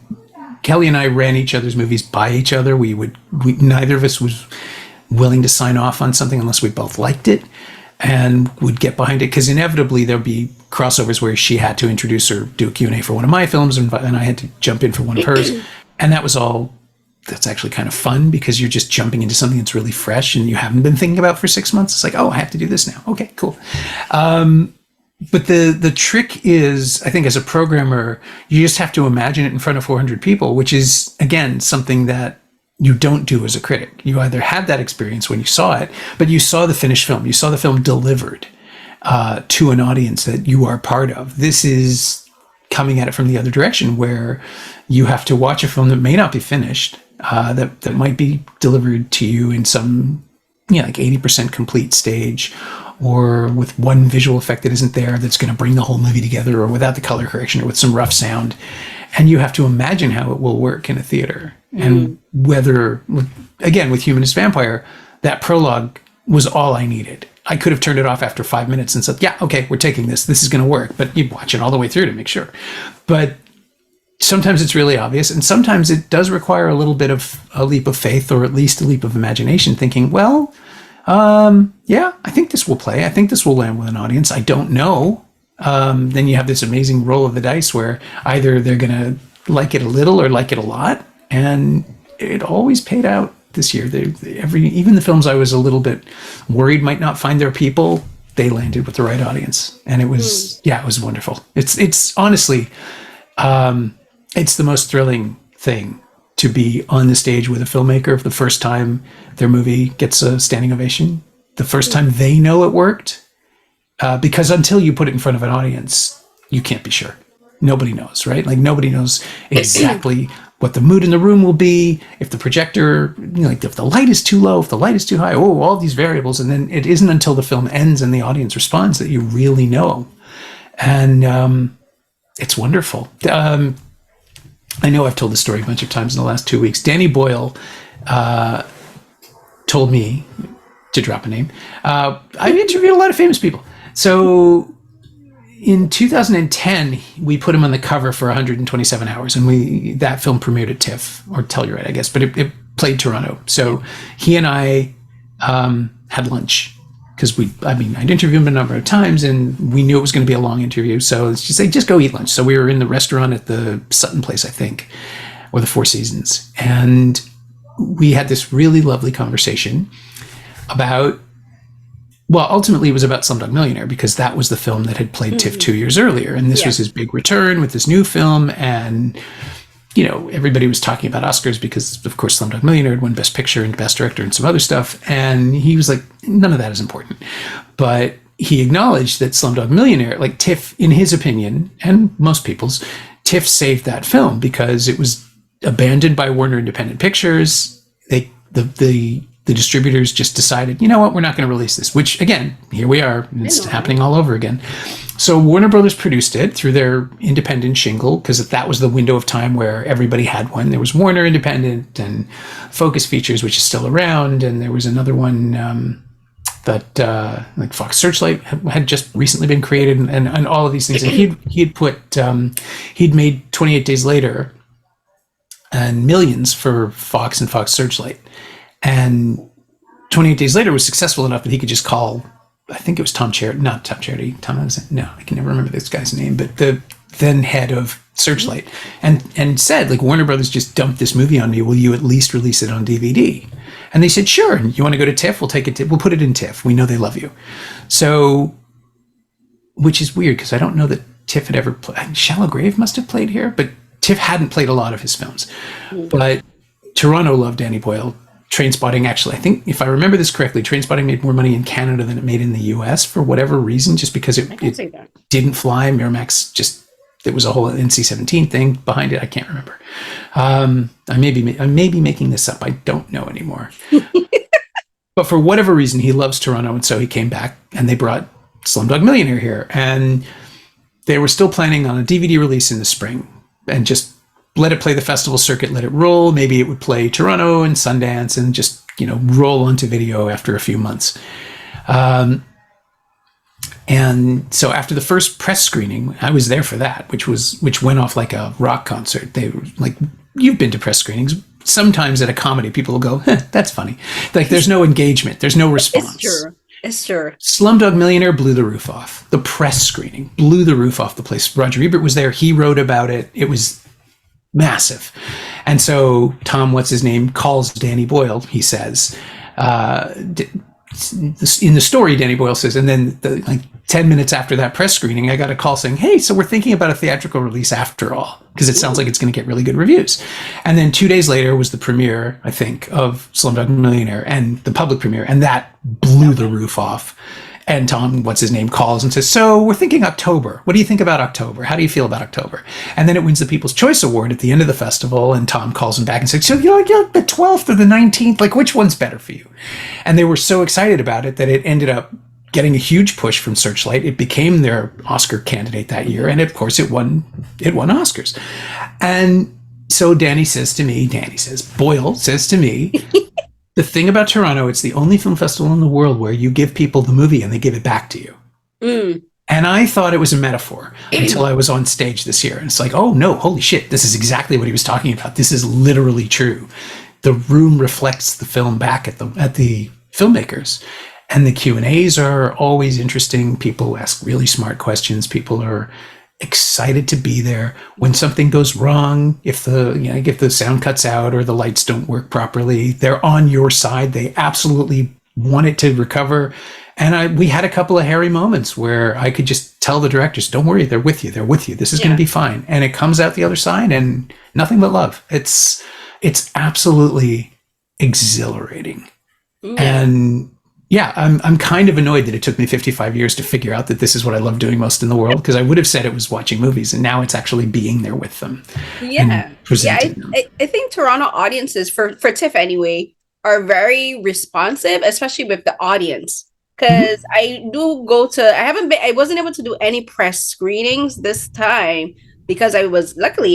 Kelly and I ran each other's movies by each other. We neither of us was willing to sign off on something unless we both liked it and would get behind it, because inevitably there'll be crossovers where she had to introduce or do a Q&A for one of my films and I had to jump in for one of hers. And that's actually kind of fun because you're just jumping into something that's really fresh and you haven't been thinking about for 6 months. It's like, oh, I have to do this now. Okay, cool. But the trick is, I think, as a programmer, you just have to imagine it in front of 400 people, which is, again, something that you don't do as a critic. You either had that experience when you saw it, but you saw the finished film. You saw the film delivered to an audience that you are part of. This is coming at it from the other direction, where you have to watch a film that may not be finished, that might be delivered to you in some, like 80% complete stage, or with one visual effect that isn't there that's going to bring the whole movie together, or without the color correction, or with some rough sound. And you have to imagine how it will work in a theater. And whether, again, with Humanist Vampire, that prologue was all I needed. I could have turned it off after 5 minutes and said, yeah, okay, we're taking this. This is going to work. But you watch it all the way through to make sure. But sometimes it's really obvious. And sometimes it does require a little bit of a leap of faith, or at least a leap of imagination, thinking, well, yeah, I think this will play. I think this will land with an audience. I don't know. Then you have this amazing roll of the dice where either they're going to like it a little or like it a lot. And it always paid out this year. Even the films I was a little bit worried might not find their people, they landed with the right audience. And it was, it was wonderful. It's honestly, it's the most thrilling thing to be on the stage with a filmmaker the first time their movie gets a standing ovation, the first time they know it worked. Because until you put it in front of an audience, you can't be sure. Nobody knows, right? Like nobody knows exactly what the mood in the room will be, if the projector, like if the light is too low, if the light is too high, all these variables. And then it isn't until the film ends and the audience responds that you really know. And it's wonderful. I know I've told this story a bunch of times in the last 2 weeks. Danny Boyle told me, to drop a name, I interviewed a lot of famous people. So in 2010, we put him on the cover for 127 Hours, and that film premiered at TIFF, or Telluride, I guess, but it played Toronto. So he and I had lunch, because I'd interviewed him a number of times, and we knew it was going to be a long interview. So it's just go eat lunch. So we were in the restaurant at the Sutton Place, I think, or the Four Seasons, and we had this really lovely conversation about, ultimately it was about Slumdog Millionaire, because that was the film that had played TIFF 2 years earlier. And this was his big return with this new film. And, everybody was talking about Oscars because, of course, Slumdog Millionaire had won Best Picture and Best Director and some other stuff. And he was like, none of that is important. But he acknowledged that Slumdog Millionaire, like TIFF, in his opinion, and most people's, TIFF saved that film because it was abandoned by Warner Independent Pictures. The the distributors just decided, you know what, we're not going to release this, which again, here we are. It's happening all over again. So Warner Brothers produced it through their independent shingle, because that was the window of time where everybody had one. There was Warner Independent and Focus Features, which is still around. And there was another one that like Fox Searchlight had just recently been created, and all of these things. And he'd made 28 Days Later and Millions for Fox and Fox Searchlight. And 28 Days Later was successful enough that he could just call, I think it was I can never remember this guy's name, but the then head of Searchlight, and said, like, Warner Brothers just dumped this movie on me. Will you at least release it on DVD? And they said, sure. You want to go to TIFF? We'll take it. We'll put it in TIFF. We know they love you. So, which is weird because I don't know that TIFF had ever played. Shallow Grave must have played here, but TIFF hadn't played a lot of his films. But Toronto loved Danny Boyle. Trainspotting, actually, I think, if I remember this correctly, Trainspotting made more money in Canada than it made in the US for whatever reason, just because it didn't fly. Miramax there was a whole NC-17 thing behind it. I can't remember. I may be making this up. I don't know anymore. But for whatever reason, he loves Toronto, and so he came back, and they brought Slumdog Millionaire here. And they were still planning on a DVD release in the spring, and just let it play the festival circuit, let it roll. Maybe it would play Toronto and Sundance and just, roll onto video after a few months. And so after the first press screening, I was there for that, which went off like a rock concert. They were like, you've been to press screenings. Sometimes at a comedy, people will go, that's funny. Like, there's no engagement. There's no response.
It's true.
Slumdog Millionaire blew the roof off. The press screening blew the roof off the place. Roger Ebert was there. He wrote about it. It was massive. And so Tom, what's his name, calls Danny Boyle. He says, in the story, Danny Boyle says, and then like 10 minutes after that press screening, I got a call saying, hey, so we're thinking about a theatrical release after all, because it sounds like it's going to get really good reviews. And then 2 days later was the premiere, I think, of Slumdog Millionaire, and the public premiere, and that blew the roof off. And Tom, what's his name, calls and says, so we're thinking October. What do you think about October? How do you feel about October? And then it wins the People's Choice Award at the end of the festival. And Tom calls him back and says, so the 12th or the 19th, like, which one's better for you? And they were so excited about it that it ended up getting a huge push from Searchlight. It became their Oscar candidate that year. And of course it won Oscars. And so Boyle says to me, the thing about Toronto, it's the only film festival in the world where you give people the movie and they give it back to you. And I thought it was a metaphor until I was on stage this year. And it's like, oh no, holy shit, this is exactly what he was talking about. This is literally true. The room reflects the film back at the filmmakers. And the Q&As are always interesting. People ask really smart questions. People are excited to be there. When something goes wrong, if the sound cuts out or the lights don't work properly, they're on your side. They absolutely want it to recover. And we had a couple of hairy moments where I could just tell the directors, don't worry, they're with you. This is going to be fine. And it comes out the other side and nothing but love. It's absolutely exhilarating. And yeah, I'm kind of annoyed that it took me 55 years to figure out that this is what I love doing most in the world, because I would have said it was watching movies, and now it's actually being there with them.
Yeah. I think Toronto audiences, for TIFF anyway, are very responsive, especially with the audience. Because I wasn't able to do any press screenings this time because I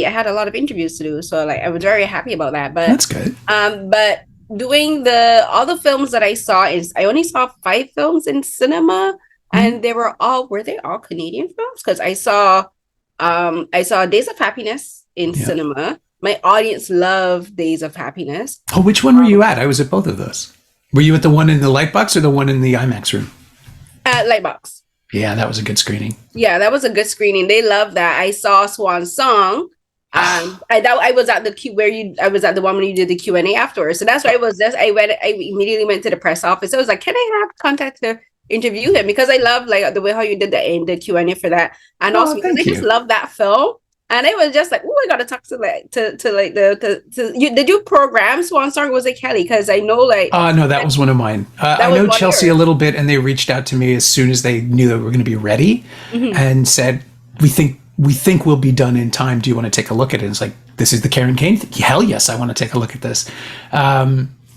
had a lot of interviews to do. So like, I was very happy about that. But
that's good.
But doing all the films that I saw I only saw 5 films in cinema, and were they all Canadian films? Because I saw Days of Happiness in cinema. My audience loved Days of Happiness.
Oh, which one were you at? I was at both of those. Were you at the one in the Lightbox or the one in the IMAX room? At
Lightbox.
Yeah, that was a good screening.
Yeah, that was a good screening. They loved that. I saw Swan Song. I was at the one when you did the Q&A afterwards. So that's why I immediately went to the press office. I was like, can I have contact to interview him? Because I love like the way how you did the Q&A for that. And also because I just love that film. And it was just like, oh, I got to talk did you program Swan Song? Was it Kelly? Because I know like...
no, that was one of mine. I know Chelsea a little bit, and they reached out to me as soon as they knew that we were going to be ready and said, we think we'll be done in time. Do you want to take a look at it? And it's like, this is the Karen Kane thing. Hell yes, I want to take a look at this.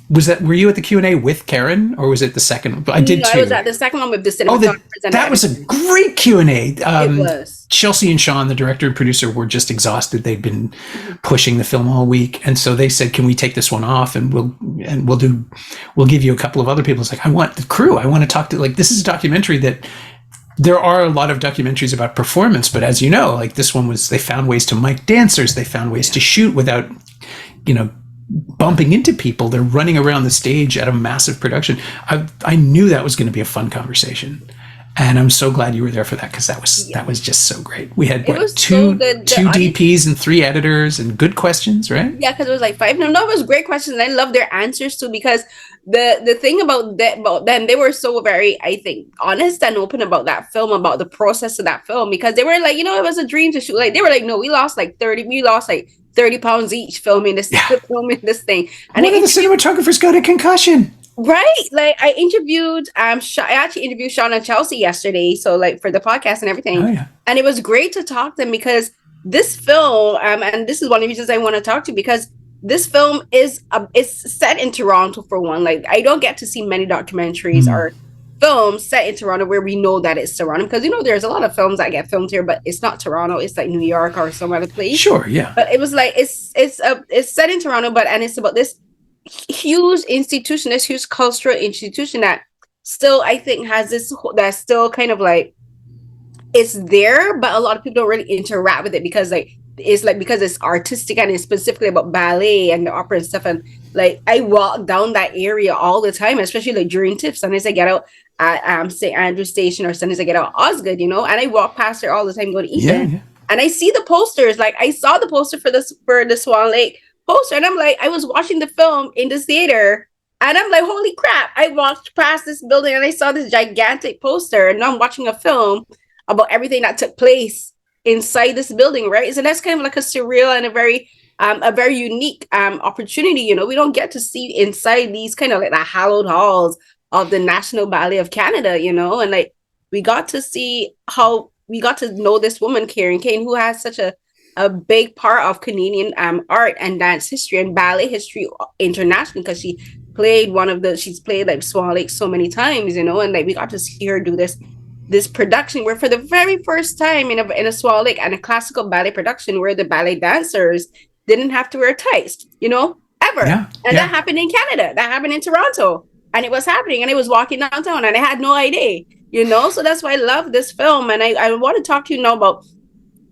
were you at the Q&A with Karen, or was it the second? I did
No, I
too.
was at the second one with the
Oh,
cinematographers and the
that was a
editors.
great Q&A.
It was.
Chelsea and Sean, the director and producer, were just exhausted. They'd been
Mm-hmm.
pushing the film all week, and so they said, "Can we take this one off? And we'll give you a couple of other people." It's like, I want the crew. I want to talk to, like, this is a documentary that there are a lot of documentaries about performance, but as you know, like, this one was, they found ways to mic dancers. They found ways to shoot without, bumping into people. They're running around the stage at a massive production. I knew that was going to be a fun conversation, and I'm so glad you were there for that, because that was just so great. We had two DPs and 3 editors, and good questions, right?
Yeah, because it was like 5. No, it was great questions. I love their answers too, because the thing about them, they were so very, I think, honest and open about that film, about the process of that film, because they were like, it was a dream to shoot. Like, they were like, no, we lost like 30 pounds each filming this thing. And
one of the cinematographers got a concussion.
Right. Like, I actually interviewed Sean and Chelsea yesterday. So, like, for the podcast and everything.
Oh, yeah.
And it was great to talk to them, because this film, and this is one of the reasons I want to talk to you, because this film is set in Toronto, for one. Like, I don't get to see many documentaries or films set in Toronto where we know that it's Toronto, because there's a lot of films that get filmed here, but it's not Toronto. It's like New York or some other place.
Sure, yeah.
But it was like, it's set in Toronto, and it's about this huge institution, this huge cultural institution that still, I think, has this, that's still kind of like, it's there, but a lot of people don't really interact with it, because because it's artistic and it's specifically about ballet and the opera and stuff. And like, I walk down that area all the time, especially like during TIFF. Sometimes I get out at St. Andrews Station, or sometimes I get out Osgood, and I walk past there all the time, go to eat there. Yeah. And I see the posters. Like, I saw the poster for the Swan Lake poster, and I'm like, I was watching the film in this theater, and I'm like, holy crap, I walked past this building and I saw this gigantic poster, and now I'm watching a film about everything that took place inside this building, right? So that's kind of like a surreal and a very unique opportunity. We don't get to see inside these kind of like the hallowed halls of the National Ballet of Canada, and like, we got to see how we got to know this woman, Karen Kane, who has such a big part of Canadian art and dance history and ballet history internationally, because she's played like Swan Lake so many times, and like, we got to see her do this production where, for the very first time in a Swan Lake and a classical ballet production, where the ballet dancers didn't have to wear tights, ever.
Yeah,
and that happened in Canada. That happened in Toronto. And it was happening, and it was walking downtown, and I had no idea, So that's why I love this film. And I want to talk to you now about,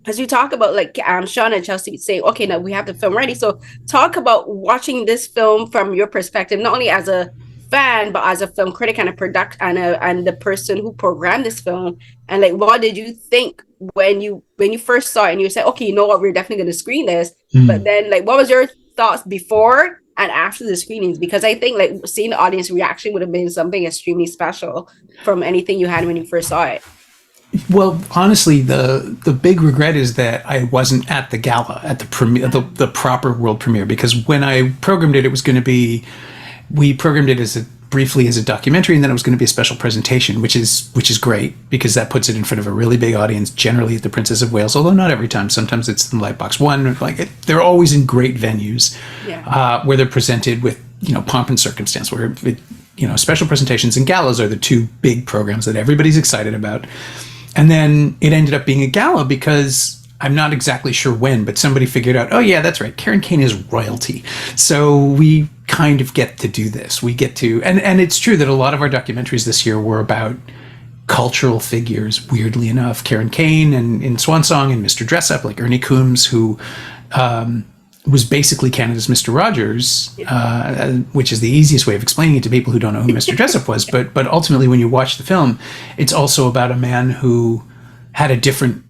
as you talk about, like, Sean and Chelsea say, okay, now we have the film ready. So talk about watching this film from your perspective, not only as a fan, but as a film critic and and the person who programmed this film. And like, what did you think when you first saw it and you said, okay, you know what, we're definitely going to screen this. But then, like, what was your thoughts before and after the screenings? Because I think, like, seeing the audience reaction would have been something extremely special from anything you had when you first saw it.
Well, honestly, the big regret is that I wasn't at the gala, at the premiere, the proper world premiere, because when I programmed it, it was going to be, we programmed it briefly as a documentary, and then it was going to be a special presentation, which is great, because that puts it in front of a really big audience, generally at the Princess of Wales, although not every time. Sometimes it's in Lightbox One. They're always in great venues, where they're presented with, pomp and circumstance, where special presentations and galas are the two big programs that everybody's excited about. And then it ended up being a gala, because I'm not exactly sure when, but somebody figured out, oh yeah, that's right, Karen Kane is royalty. So we kind of get to do this. We get to, and it's true that a lot of our documentaries this year were about cultural figures, weirdly enough. Karen Kane and in Swan Song and Mr. Dressup, like Ernie Coombs, who was basically Canada's Mr. Rogers, which is the easiest way of explaining it to people who don't know who Mr. Dressup was. But ultimately, when you watch the film, it's also about a man who had a different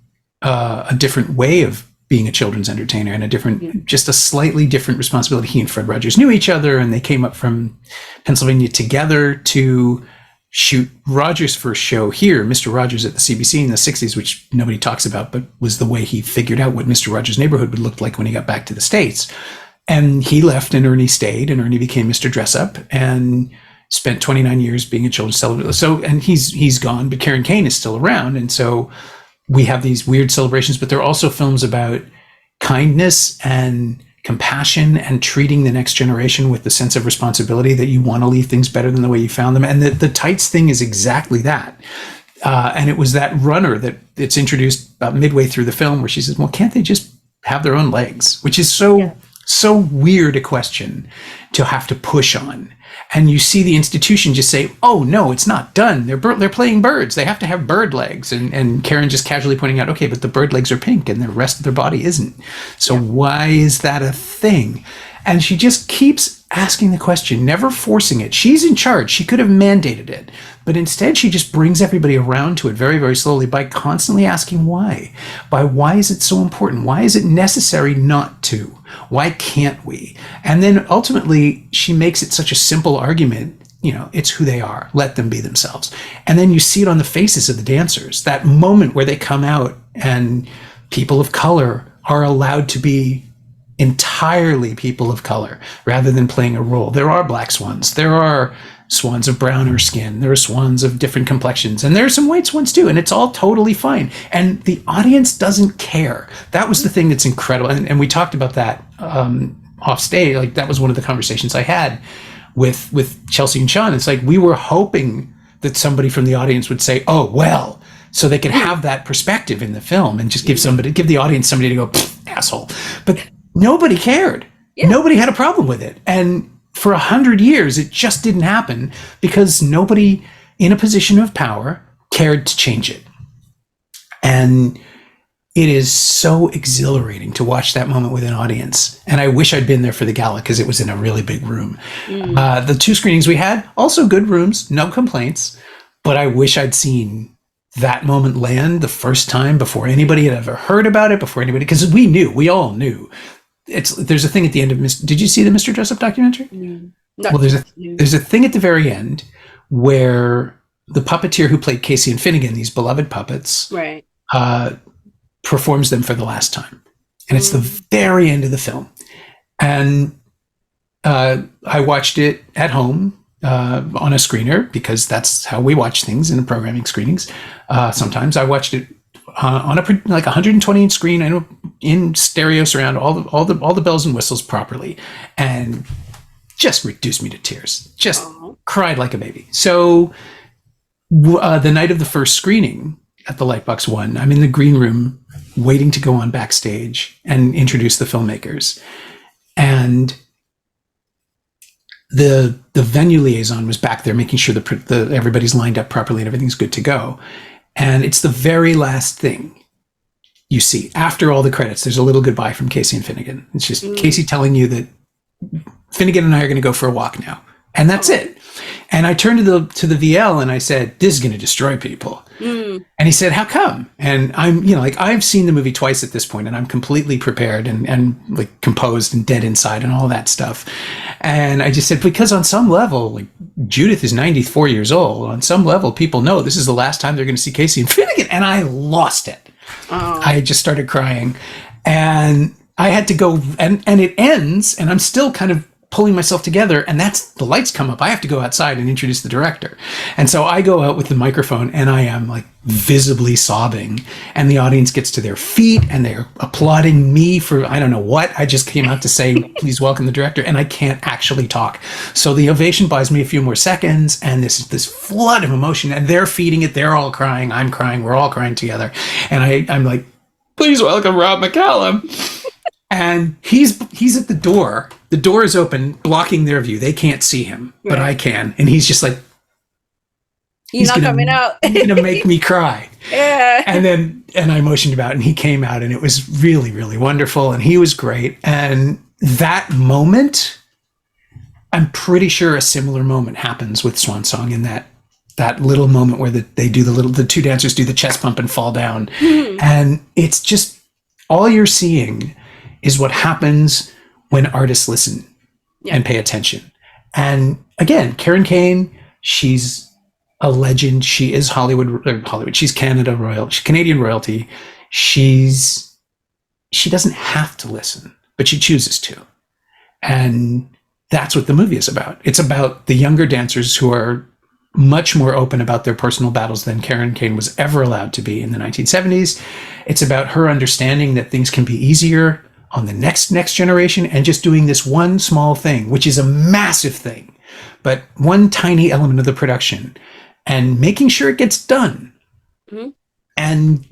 way of being a children's entertainer, and just a slightly different responsibility. He and Fred Rogers knew each other, and they came up from Pennsylvania together to shoot Rogers' first show here, Mr. Rogers at the CBC in the 60s, which nobody talks about, but was the way he figured out what Mr. Rogers' neighborhood would look like when he got back to the States. And he left, and Ernie stayed, and Ernie became Mr. Dressup and spent 29 years being a children's celebrity. So, and he's gone, but Karen Kane is still around. And so we have these weird celebrations, but they're also films about kindness and compassion and treating the next generation with the sense of responsibility that you want to leave things better than the way you found them. And the tights thing is exactly that. And it was that runner that it's introduced about midway through the film where she says, well, can't they just have their own legs? Which is so weird a question to have to push on. And you see the institution just say, oh, no, it's not done. They're playing birds. They have to have bird legs. And Karen just casually pointing out, okay, but the bird legs are pink and the rest of their body isn't. So why is that a thing? And she just keeps asking the question, never forcing it. She's in charge. She could have mandated it. But instead, she just brings everybody around to it very, very slowly by constantly asking why. By why is it so important? Why is it necessary not to? Why can't we? And then ultimately, she makes it such a simple argument. You know, it's who they are. Let them be themselves. And then you see it on the faces of the dancers. That moment where they come out and people of color are allowed to be entirely people of color rather than playing a role. There are black swans. There are swans of browner skin. There are swans of different complexions. And there are some white swans too. And it's all totally fine. And the audience doesn't care. That was the thing that's incredible. And we talked about that off stage. Like that was one of the conversations I had with Chelsea and Sean. It's like we were hoping that somebody from the audience would say, oh, well, so they could have that perspective in the film and just give the audience somebody to go, asshole. But nobody cared. Yeah. Nobody had a problem with it. And for 100 years, it just didn't happen because nobody in a position of power cared to change it. And it is so exhilarating to watch that moment with an audience. And I wish I'd been there for the gala because it was in a really big room. The 2 screenings we had, also good rooms, no complaints. But I wish I'd seen that moment land the first time before anybody had ever heard about it, because we all knew. There's a thing at the end of did you see the Mr. Dress-Up documentary? Well, there's a thing at the very end where the puppeteer who played Casey and Finnegan, these beloved puppets, right, performs them for the last time. And it's the very end of the film. And I watched it at home on a screener because that's how we watch things in the programming screenings. Sometimes I watched it on a 120-inch screen and in stereo surround, all the bells and whistles properly, and just reduced me to tears. Just cried like a baby. So the night of the first screening at the Lightbox 1, I'm in the green room waiting to go on backstage and introduce the filmmakers, and the venue liaison was back there making sure everybody's lined up properly and everything's good to go. And it's the very last thing you see. After all the credits, there's a little goodbye from Casey and Finnegan. It's just Casey telling you that Finnegan and I are going to go for a walk now. And that's it. And I turned to the VL and I said, this is going to destroy people. And he said, how come? And I'm, I've seen the movie twice at this point and I'm completely prepared and like composed and dead inside and all that stuff. And I just said, because on some level, like Judith is 94 years old. On some level, people know this is the last time they're going to see Casey and Finnegan. And I lost it. I just started crying and I had to go and it ends and I'm still kind of pulling myself together, and that's the lights come up. I have to go outside and introduce the director. And so I go out with the microphone and I am like visibly sobbing, and the audience gets to their feet and they're applauding me for I don't know what. I just came out to say, please welcome the director, and I can't actually talk. So the ovation buys me a few more seconds, and this flood of emotion, and they're feeding it. They're all crying. I'm crying. We're all crying together. And I'm like, please welcome Rob McCallum. And he's at the door. The door is open, blocking their view. They can't see him, but I can. And he's just like,
he's not coming out.
He's going to make me cry.
Yeah.
And I motioned about it, and he came out, and it was really, really wonderful. And he was great. And that moment, I'm pretty sure a similar moment happens with Swan Song in that little moment where they do the 2 dancers do the chest bump and fall down. And it's just all you're seeing is what happens when artists listen and pay attention. And again, Karen Kane, she's a legend. She is Hollywood. She's Canadian royalty. She doesn't have to listen, but she chooses to. And that's what the movie is about. It's about the younger dancers who are much more open about their personal battles than Karen Kane was ever allowed to be in the 1970s. It's about her understanding that things can be easier on the next generation, and just doing this one small thing, which is a massive thing, but one tiny element of the production, and making sure it gets done. Mm-hmm. And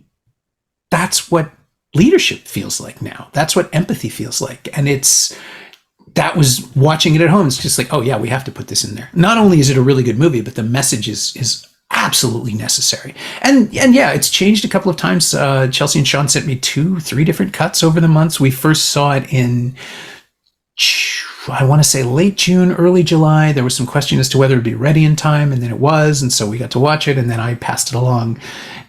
that's what leadership feels like now. That's what empathy feels like. And that was watching it at home. It's just like, oh yeah, we have to put this in there. Not only is it a really good movie, but the message is absolutely necessary. And yeah, it's changed a couple of times. Chelsea and Sean sent me 2-3 different cuts over the months. We first saw it in, I want to say late June, early July. There was some question as to whether it'd be ready in time, and then it was, and so we got to watch it, and then I passed it along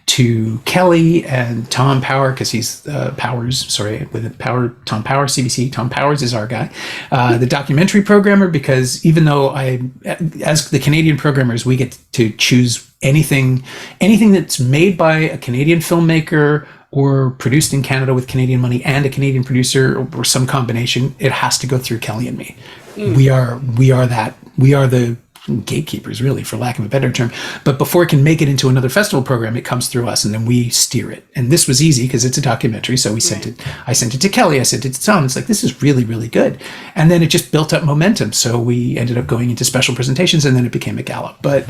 to Kelly and Tom Power, because he's Tom Power, CBC. Tom Powers is our guy, the documentary programmer, because even though as the Canadian programmers, we get to choose anything that's made by a Canadian filmmaker or produced in Canada with Canadian money and a Canadian producer or some combination, it has to go through Kelly and me. We are the gatekeepers, really, for lack of a better term. But before it can make it into another festival program, it comes through us, and then we steer it. And this was easy because it's a documentary, so I sent it to Kelly, I sent it to Tom. It's like, this is really, really good. And then it just built up momentum. So we ended up going into special presentations, and then it became a gala. But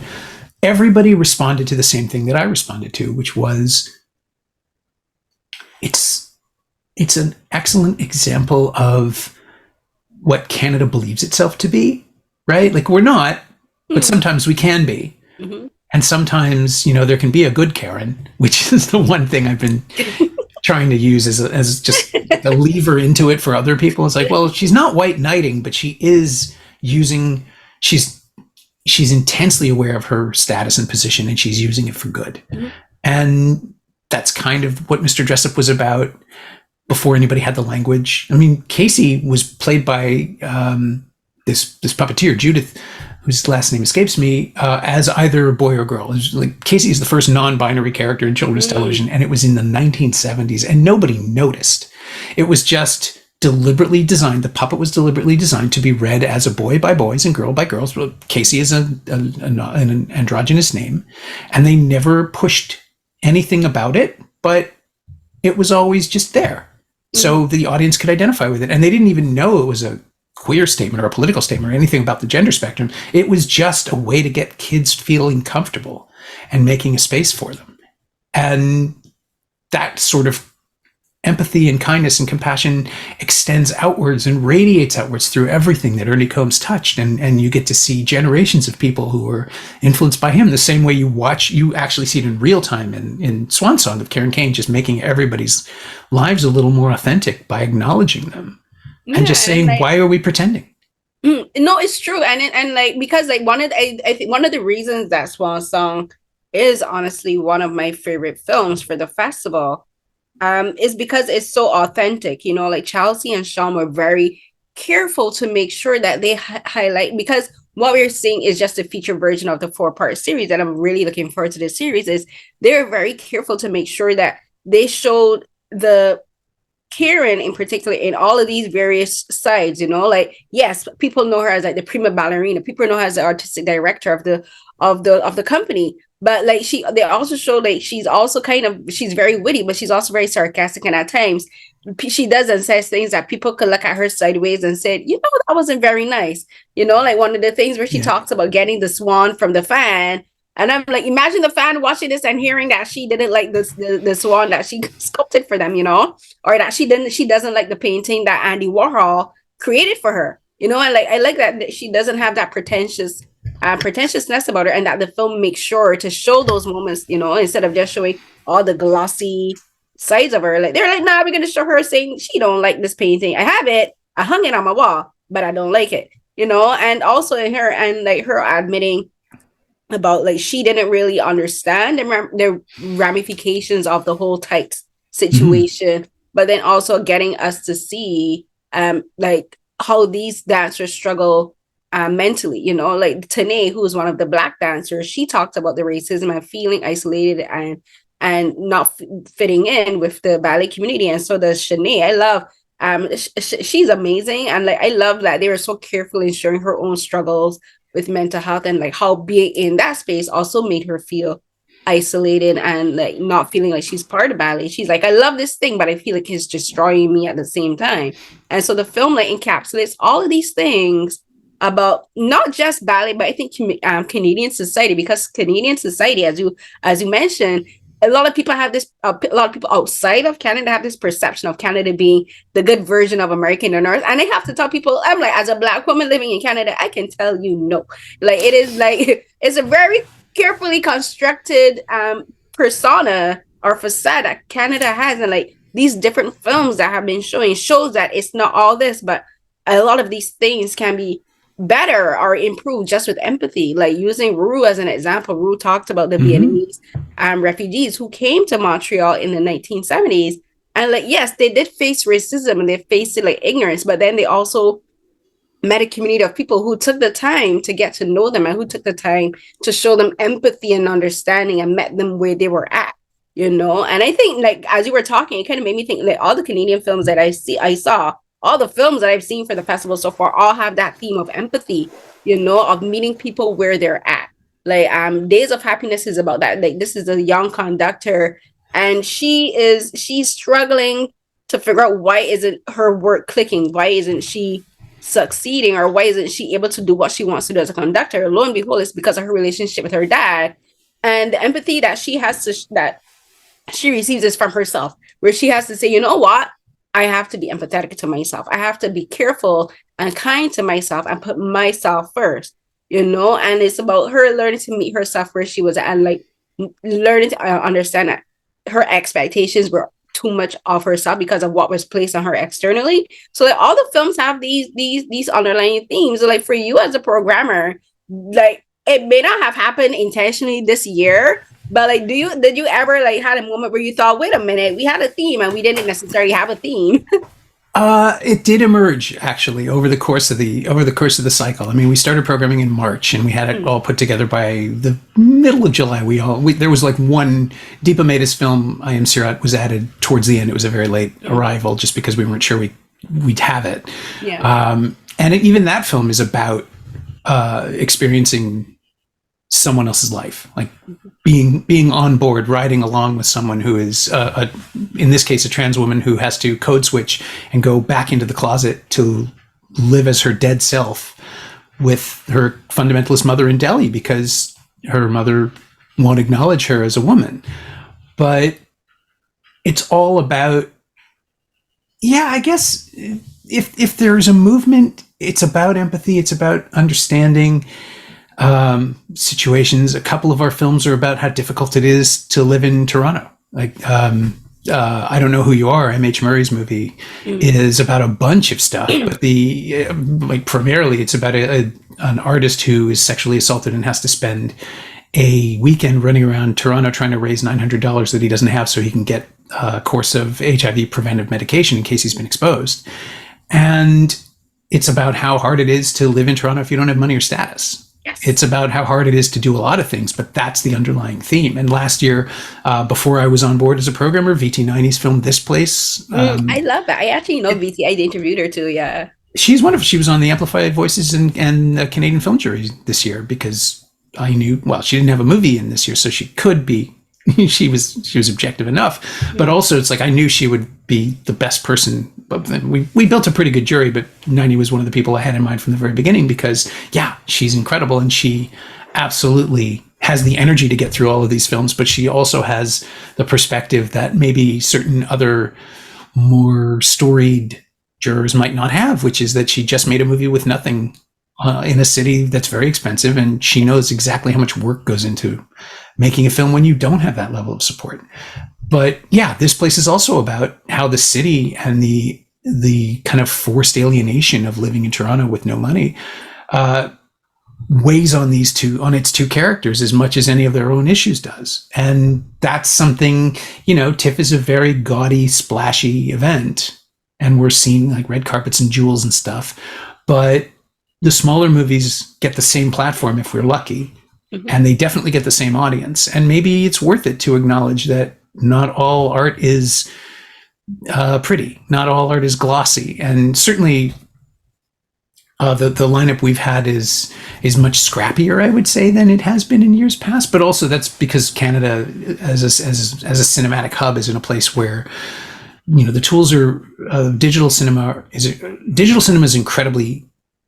everybody responded to the same thing that I responded to, which was, it's an excellent example of what Canada believes itself to be, right? Like, we're not, but sometimes we can be. Mm-hmm. And sometimes, there can be a good Karen, which is the one thing I've been trying to use as just a lever into it for other people. It's like, well, she's not white knighting, but she is she's intensely aware of her status and position, and she's using it for good. Mm-hmm. And that's kind of what Mr. Dressup was about before anybody had the language. I mean, Casey was played by this puppeteer, Judith, whose last name escapes me, as either a boy or girl. It was like, Casey is the first non-binary character in children's television, and it was in the 1970s, and nobody noticed. It was just deliberately designed. The puppet was deliberately designed to be read as a boy by boys and girl by girls. Casey is an androgynous name, and they never pushed anything about it, but it was always just there. So the audience could identify with it. And they didn't even know it was a queer statement or a political statement or anything about the gender spectrum. It was just a way to get kids feeling comfortable and making a space for them. And that sort of empathy and kindness and compassion extends outwards and radiates outwards through everything that Ernie Combs touched. And you get to see generations of people who were influenced by him the same way you actually see it in real time in Swan Song of Karen Kane, just making everybody's lives a little more authentic by acknowledging them and just saying, why are we pretending?
No, it's true. And because I think one of the reasons that Swan Song is honestly one of my favorite films for the festival is because it's so authentic. Like Chelsea and Sean were very careful to make sure that they highlight, because what we're seeing is just a feature version of the 4-part series, and I'm really looking forward to this series. Is they're very careful to make sure that they showed the Karen in particular in all of these various sides. Like, yes, people know her as like the prima ballerina, people know her as the artistic director of the company. But like they also show like she's also she's very witty, but she's also very sarcastic, and at times she does and says things that people could look at her sideways and said, that wasn't very nice. Like one of the things where she talks about getting the swan from the fan, and I'm like, imagine the fan watching this and hearing that she didn't like the swan that she sculpted for them, or that she doesn't like the painting that Andy Warhol created for her, and like I like that she doesn't have that pretentiousness about her, and that the film makes sure to show those moments, instead of just showing all the glossy sides of her. Like, they're like, nah, we're gonna show her saying she don't like this painting. I have it, I hung it on my wall, but I don't like it, and also her admitting about like she didn't really understand the ramifications of the whole tight situation, but then also getting us to see like how these dancers struggle mentally, like Tanae, who is one of the Black dancers, she talked about the racism and feeling isolated and not fitting in with the ballet community. And so does Shanae. I love she's amazing, and like I love that they were so careful in sharing her own struggles with mental health, and like how being in that space also made her feel isolated and like not feeling like she's part of ballet. She's like, I love this thing, but I feel like it's destroying me at the same time. And so the film like encapsulates all of these things about not just ballet, but I think Canadian society, because Canadian society, as you mentioned, a lot of people have this. A lot of people outside of Canada have this perception of Canada being the good version of America in the North, and I have to tell people, I'm like, as a Black woman living in Canada, I can tell you no. Like it is like it's a very carefully constructed persona or facade that Canada has, and like these different films that have been showing shows that it's not all this, but a lot of these things can be better or improved just with empathy. Like using Rue as an example, Rue talked about the Vietnamese refugees who came to Montreal in the 1970s. And like, yes, they did face racism and they faced it like ignorance, but then they also met a community of people who took the time to get to know them and who took the time to show them empathy and understanding and met them where they were at, you know? And I think like, as you were talking, it kind of made me think like all the Canadian films that I saw, all the films that I've seen for the festival so far all have that theme of empathy, you know, of meeting people where they're at. Like Days of Happiness is about that. Like this is a young conductor and she's struggling to figure out why isn't her work clicking? Why isn't she succeeding, or why isn't she able to do what she wants to do as a conductor? Lo and behold, it's because of her relationship with her dad. And the empathy that she has to that she receives is from herself, where she has to say, you know what? I have to be empathetic to myself. I have to be careful and kind to myself and put myself first, you know? And it's about her learning to meet herself where she was at and like learning to understand that her expectations were too much of herself because of what was placed on her externally. So like all the films have these underlying themes. So, like for you as a programmer, like it may not have happened intentionally this year, but like, did you ever like had a moment where you thought, wait a minute, we had a theme and we didn't necessarily have a theme?
It did emerge actually over the course of the cycle. I mean, we started programming in March, and we had it all put together by the middle of July. There was like one Deepa Mehta's film, I Am Sirat, was added towards the end. It was a very late arrival, just because we weren't sure we'd have it.
Yeah.
And even that film is about experiencing someone else's life, like being on board, riding along with someone who is, in this case, a trans woman who has to code switch and go back into the closet to live as her dead self with her fundamentalist mother in Delhi because her mother won't acknowledge her as a woman. But it's all about, yeah, I guess if there's a movement, it's about empathy, it's about understanding situations. A couple of our films are about how difficult it is to live in Toronto. Like, I Don't Know Who You Are, M.H. Murray's movie, is about a bunch of stuff, but primarily it's about an artist who is sexually assaulted and has to spend a weekend running around Toronto trying to raise $900 that he doesn't have so he can get a course of HIV preventive medication in case he's been exposed. And it's about how hard it is to live in Toronto if you don't have money or status. Yes. It's about how hard it is to do a lot of things, but that's the underlying theme. And last year, before I was on board as a programmer, VT90's film This Place.
I love that. I actually know VT. I interviewed her too. Yeah.
She was on the Amplified Voices and Canadian Film Jury this year because I knew, well, she didn't have a movie in this year, so she could be. she was objective enough, but also it's like I knew she would be the best person. But we built a pretty good jury, but 90 was one of the people I had in mind from the very beginning because, yeah, she's incredible and she absolutely has the energy to get through all of these films, but she also has the perspective that maybe certain other more storied jurors might not have, which is that she just made a movie with nothing in a city that's very expensive, and she knows exactly how much work goes into making a film when you don't have that level of support. But yeah, This Place is also about how the city and the kind of forced alienation of living in Toronto with no money weighs on its two characters as much as any of their own issues does. And that's something, TIFF is a very gaudy, splashy event, and we're seeing like red carpets and jewels and stuff. But the smaller movies get the same platform if we're lucky, and they definitely get the same audience. And maybe it's worth it to acknowledge that not all art is pretty, not all art is glossy, and certainly The lineup we've had is much scrappier, I would say, than it has been in years past. But also that's because Canada, as a cinematic hub, is in a place where the tools are digital cinema is incredibly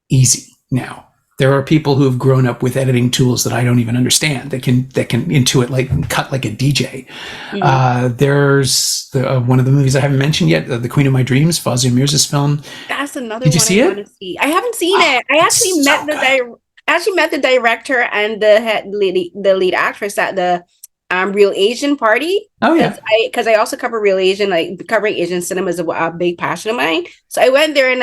easy now. There are people who have grown up with editing tools that I don't even understand that can intuit like cut like a DJ. There's one of the movies I haven't mentioned yet, The Queen of My Dreams, Fawzia Mirza's film.
That's another
Did you
one
see
I
it?
want to see. I haven't seen it. I actually met the director and the lead actress at the Real Asian party.
Oh yeah.
Because I also cover Real Asian, like covering Asian cinema is a big passion of mine. So I went there and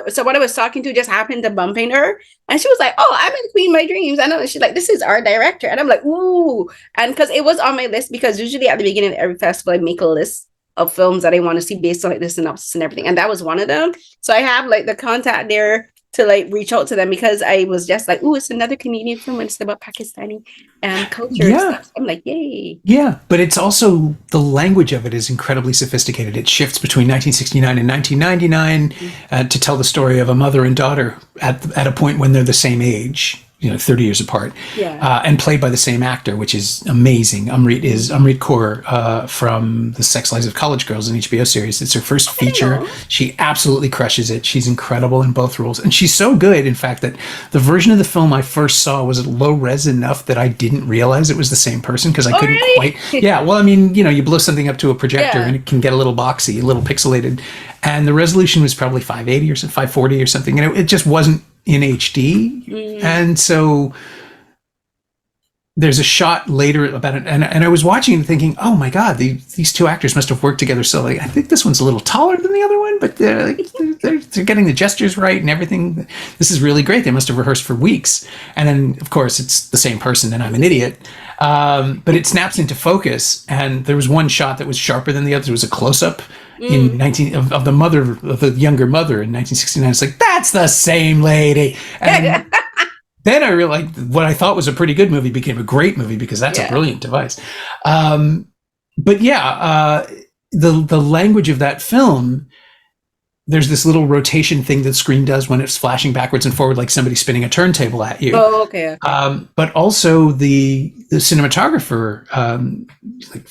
so what I was talking to just happened to bump into her, and she was like, "Oh, I'm in Queen of My Dreams," and she's like, "This is our director," and I'm like, "Ooh!" And because it was on my list, because usually at the beginning of every festival I make a list of films that I want to see based on like the synopsis and everything, and that was one of them. So I have like the contact there to like reach out to them, because I was just like, "Ooh, it's another Canadian film and it's about Pakistani culture."
Yeah.
And stuff. I'm like, "Yay!"
Yeah, but it's also, the language of it is incredibly sophisticated. It shifts between 1969 and 1999 to tell the story of a mother and daughter at a point when they're the same age, 30 years apart, and played by the same actor, which is amazing. Amrit Kaur from The Sex Lives of College Girls, an HBO series. It's her first feature. She absolutely crushes it. She's incredible in both roles. And she's so good, in fact, that the version of the film I first saw was low res enough that I didn't realize it was the same person, because I couldn't quite. Yeah, well, I mean, you blow something up to a projector and it can get a little boxy, a little pixelated. And the resolution was probably 580 or 540 or something. And it just wasn't in HD. And so there's a shot later about it, and I was watching and thinking, oh my god, these two actors must have worked together. So like, I think this one's a little taller than the other one, but they're getting the gestures right and everything. This is really great. They must have rehearsed for weeks. And then of course it's the same person and I'm an idiot. But it snaps into focus, and there was one shot that was sharper than the other. It was a close-up of the younger mother in 1969. It's like, that's the same lady. And then I realized what I thought was a pretty good movie became a great movie, because that's a brilliant device. But yeah, the language of that film, there's this little rotation thing that the screen does when it's flashing backwards and forward, like somebody spinning a turntable at you.
Oh, okay.
But also the cinematographer, like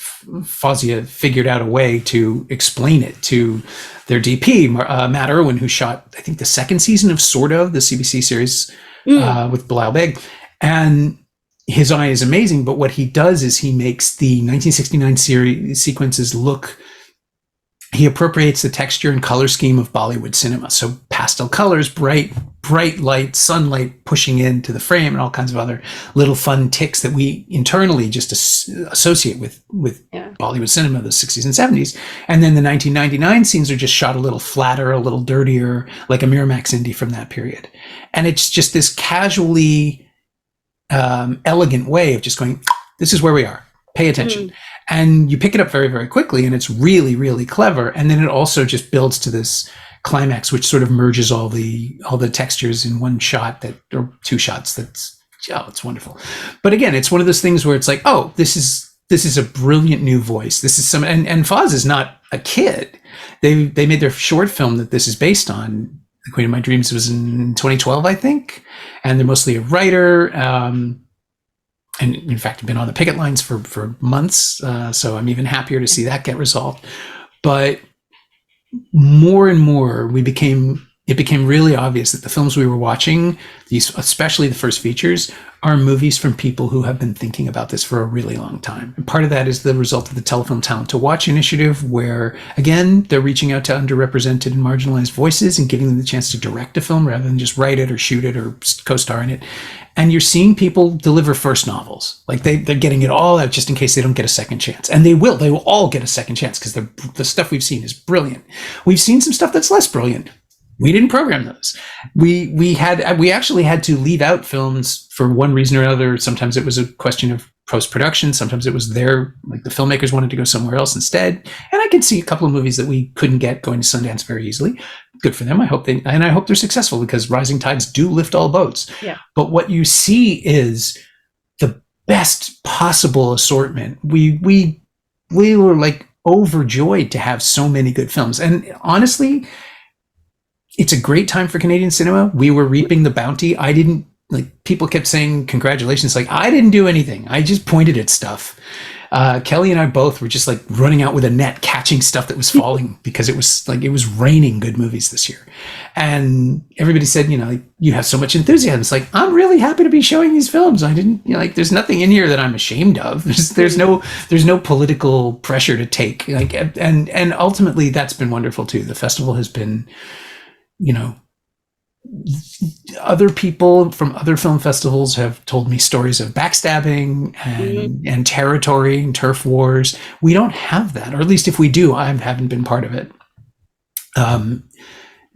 Fawzia, figured out a way to explain it to their DP, Matt Irwin, who shot, I think, the second season of Sort of, the CBC series with Bilal Beg. And his eye is amazing, but what he does is he makes the 1969 series sequences look, he appropriates the texture and color scheme of Bollywood cinema. So pastel colors, bright light, sunlight pushing into the frame, and all kinds of other little fun ticks that we internally just associate with Bollywood cinema, the 60s and 70s. And then the 1999 scenes are just shot a little flatter, a little dirtier, like a Miramax indie from that period. And it's just this casually elegant way of just going, this is where we are, pay attention. And you pick it up very, very quickly, and it's really, really clever. And then it also just builds to this climax, which sort of merges all the textures in one shot, or two shots. It's wonderful. But again, it's one of those things where it's like, oh, this is a brilliant new voice. This is and Foz is not a kid. They made their short film that this is based on. The Queen of My Dreams was in 2012, I think. And they're mostly a writer. And in fact, I've been on the picket lines for months. So I'm even happier to see that get resolved. But more and more, it became really obvious that the films we were watching, especially the first features, are movies from people who have been thinking about this for a really long time. And part of that is the result of the Telefilm Talent to Watch initiative, where, again, they're reaching out to underrepresented and marginalized voices and giving them the chance to direct a film rather than just write it or shoot it or co-star in it. And you're seeing people deliver first novels. Like they're getting it all out just in case they don't get a second chance. And they will all get a second chance, because the stuff we've seen is brilliant. We've seen some stuff that's less brilliant. We didn't program those. We actually had to leave out films for one reason or another. Sometimes it was a question of post-production. Sometimes it was the filmmakers wanted to go somewhere else instead. And I can see a couple of movies that we couldn't get going to Sundance very easily. Good for them. I hope they're successful, because rising tides do lift all boats. Yeah. But what you see is the best possible assortment. We were like overjoyed to have so many good films. And honestly, it's a great time for Canadian cinema. We were reaping the bounty. I didn't, like, people kept saying congratulations. Like, I didn't do anything. I just pointed at stuff. Kelly and I both were just like running out with a net, catching stuff that was falling because it was raining good movies this year. And everybody said, like, you have so much enthusiasm. It's like, I'm really happy to be showing these films. I didn't, like, there's nothing in here that I'm ashamed of. There's no political pressure to take. Like, and ultimately that's been wonderful too. The festival has been, other people from other film festivals have told me stories of backstabbing and territory and turf wars. We don't have that, or at least if we do, I haven't been part of it.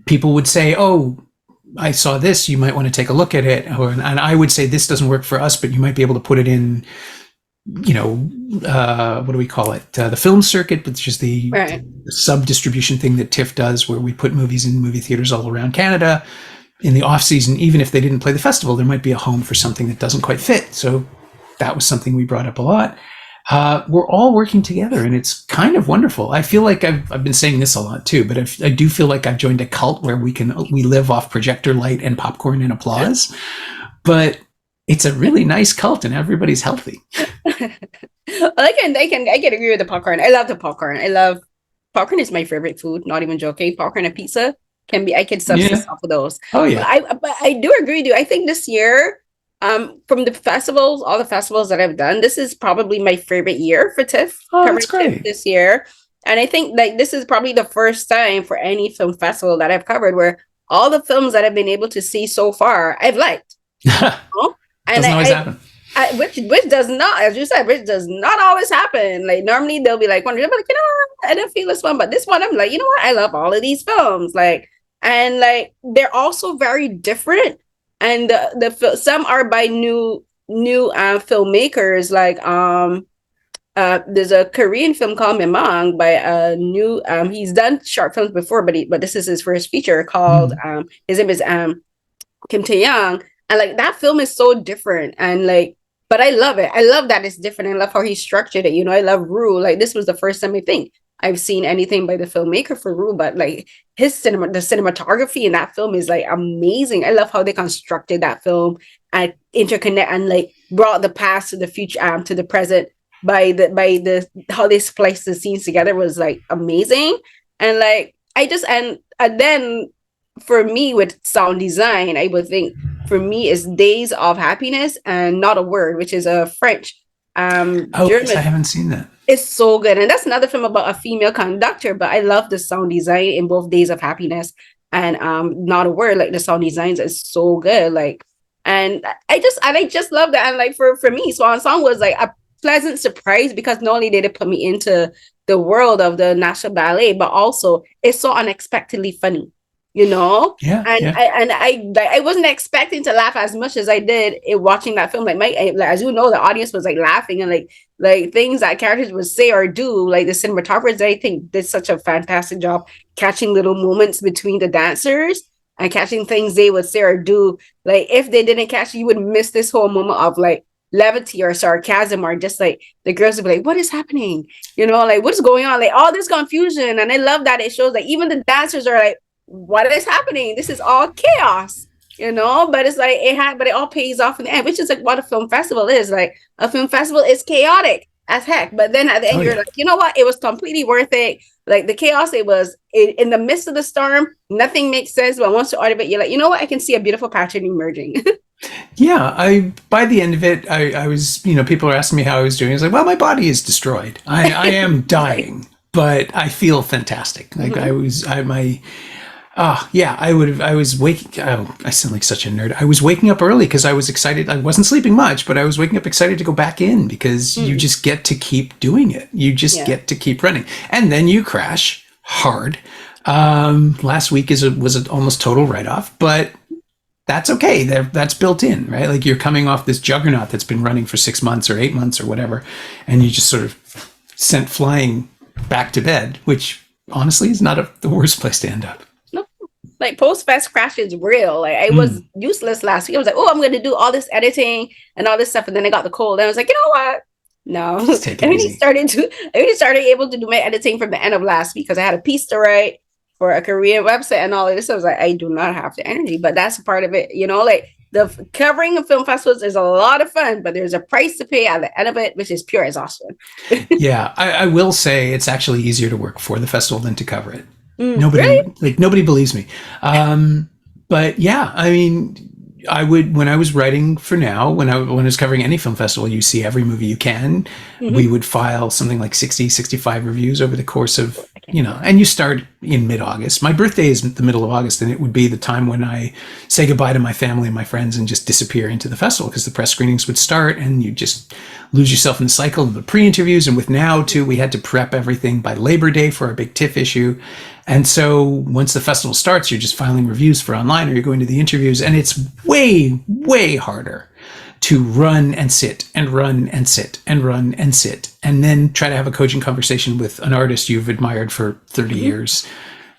People would say, "Oh, I saw this. You might want to take a look at it," and I would say, "This doesn't work for us, but you might be able to put it in." What do we call it? The film circuit, which is the sub-distribution thing that TIFF does, where we put movies in movie theaters all around Canada. In the off season, even if they didn't play the festival, there might be a home for something that doesn't quite fit. So that was something we brought up a lot. We're all working together, and it's kind of wonderful. I feel like I've been saying this a lot too, but I do feel like I've joined a cult where we live off projector light and popcorn and applause. But it's a really nice cult, and everybody's healthy.
Well, I can agree with the popcorn. I love the popcorn. Popcorn is my favorite food. Not even joking. Popcorn and pizza I could substitute off of those.
Oh yeah.
But I do agree with you. I think this year, from the festivals, all the festivals that I've done, this is probably my favorite year for TIFF.
Oh, that's great.
TIFF this year. And I think like this is probably the first time for any film festival that I've covered where all the films that I've been able to see so far, I've liked. And
doesn't always happen.
Which does not, as you said, which does not always happen. Like normally they'll be like, I didn't feel this one, but this one I'm like, you know what? I love all of these films. Like, and like they're also very different, and some are by new filmmakers. Like there's a Korean film called Memang by a new he's done short films before, but this is his first feature called his name is Kim Tae-young, and like that film is so different, and like but I love it. I love that it's different. I love how he structured it. I love Rue. Like this was the first time I think I've seen anything by the filmmaker for Rue, but like the cinematography in that film is like amazing. I love how they constructed that film and interconnect and like brought the past to the future, to the present by the how they spliced the scenes together was like amazing. And like and then for me with sound design, I would think for me is Days of Happiness and Not a Word, which is a French German.
I haven't seen that.
It's so good. And that's another film about a female conductor, but I love the sound design in both Days of Happiness and Not a Word. Like the sound designs is so good. Like, and I just love that. And like for me, Swan Song was like a pleasant surprise because not only did it put me into the world of the National Ballet, but also it's so unexpectedly funny.
Yeah,
and I wasn't expecting to laugh as much as I did in watching that film. Like as you know, the audience was like laughing and like things that characters would say or do. Like the cinematographers, I think, did such a fantastic job catching little moments between the dancers and catching things they would say or do. Like if they didn't catch it, you would miss this whole moment of like levity or sarcasm, or just like the girls would be like, what is happening? Like what's going on? Like all this confusion. And I love that it shows like even the dancers are like, what is happening? This is all chaos, but it's like but it all pays off in the end, which is like what a film festival is. Like a film festival is chaotic as heck, but then at the end you're like, you know what? It was completely worth it. Like the chaos, it was in the midst of the storm, nothing makes sense, but once you're out of it, you're like, you know what? I can see a beautiful pattern emerging.
Yeah, by the end of it, I was, people are asking me how I was doing. I was like, well, my body is destroyed. I am dying, but I feel fantastic. Like I was waking. Oh, I sound like such a nerd. I was waking up early because I was excited. I wasn't sleeping much, but I was waking up excited to go back in because you just get to keep doing it. You just get to keep running, and then you crash hard. Last week was an almost total write-off, but that's okay. That's built in, right? Like you're coming off this juggernaut that's been running for 6 months or 8 months or whatever, and you just sort of sent flying back to bed, which honestly is not the worst place to end up.
Like post-fest crash is real. Like I was useless last week. I was like, oh, I'm going to do all this editing and all this stuff. And then I got the cold. And I was like, you know what? No. I really started able to do my editing from the end of last week because I had a piece to write. for a Korean website and all of this. I was like, I do not have the energy, but that's part of it. Like the covering of film festivals is a lot of fun, but there's a price to pay at the end of it, which is pure exhaustion.
Yeah, I will say it's actually easier to work for the festival than to cover it.
Really?
Nobody believes me. But yeah, I mean, when I was writing for Now, when I was covering any film festival, you see every movie you can. We would file something like 60, 65 reviews over the course of, and you start in mid-August. My birthday is the middle of August, and it would be the time when I say goodbye to my family and my friends and just disappear into the festival, because the press screenings would start and you just lose yourself in the cycle of the pre-interviews. And with Now too, we had to prep everything by Labor Day for our big TIFF issue. And so once the festival starts, you're just filing reviews for online, or you're going to the interviews, and it's way, way harder to run and sit and run and sit and run and sit and then try to have a coaching conversation with an artist you've admired for 30 years,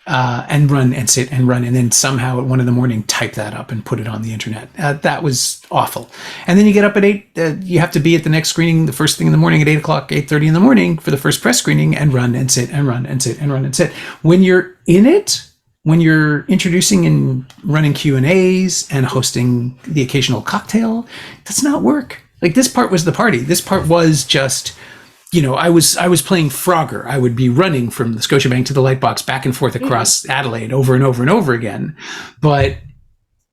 and run and sit and run, and then somehow at 1 a.m. type that up and put it on the internet. That was awful. And then you get up at 8, you have to be at the next screening the first thing in the morning at 8 o'clock, 8:30 in the morning for the first press screening, and run and sit and run and sit and run and sit. When you're in it, when you're introducing and running Q&As and hosting the occasional cocktail, that's not work. Like, this part was the party. This part was just, I was playing Frogger. I would be running from the Scotiabank to the Lightbox back and forth across Adelaide over and over and over again. But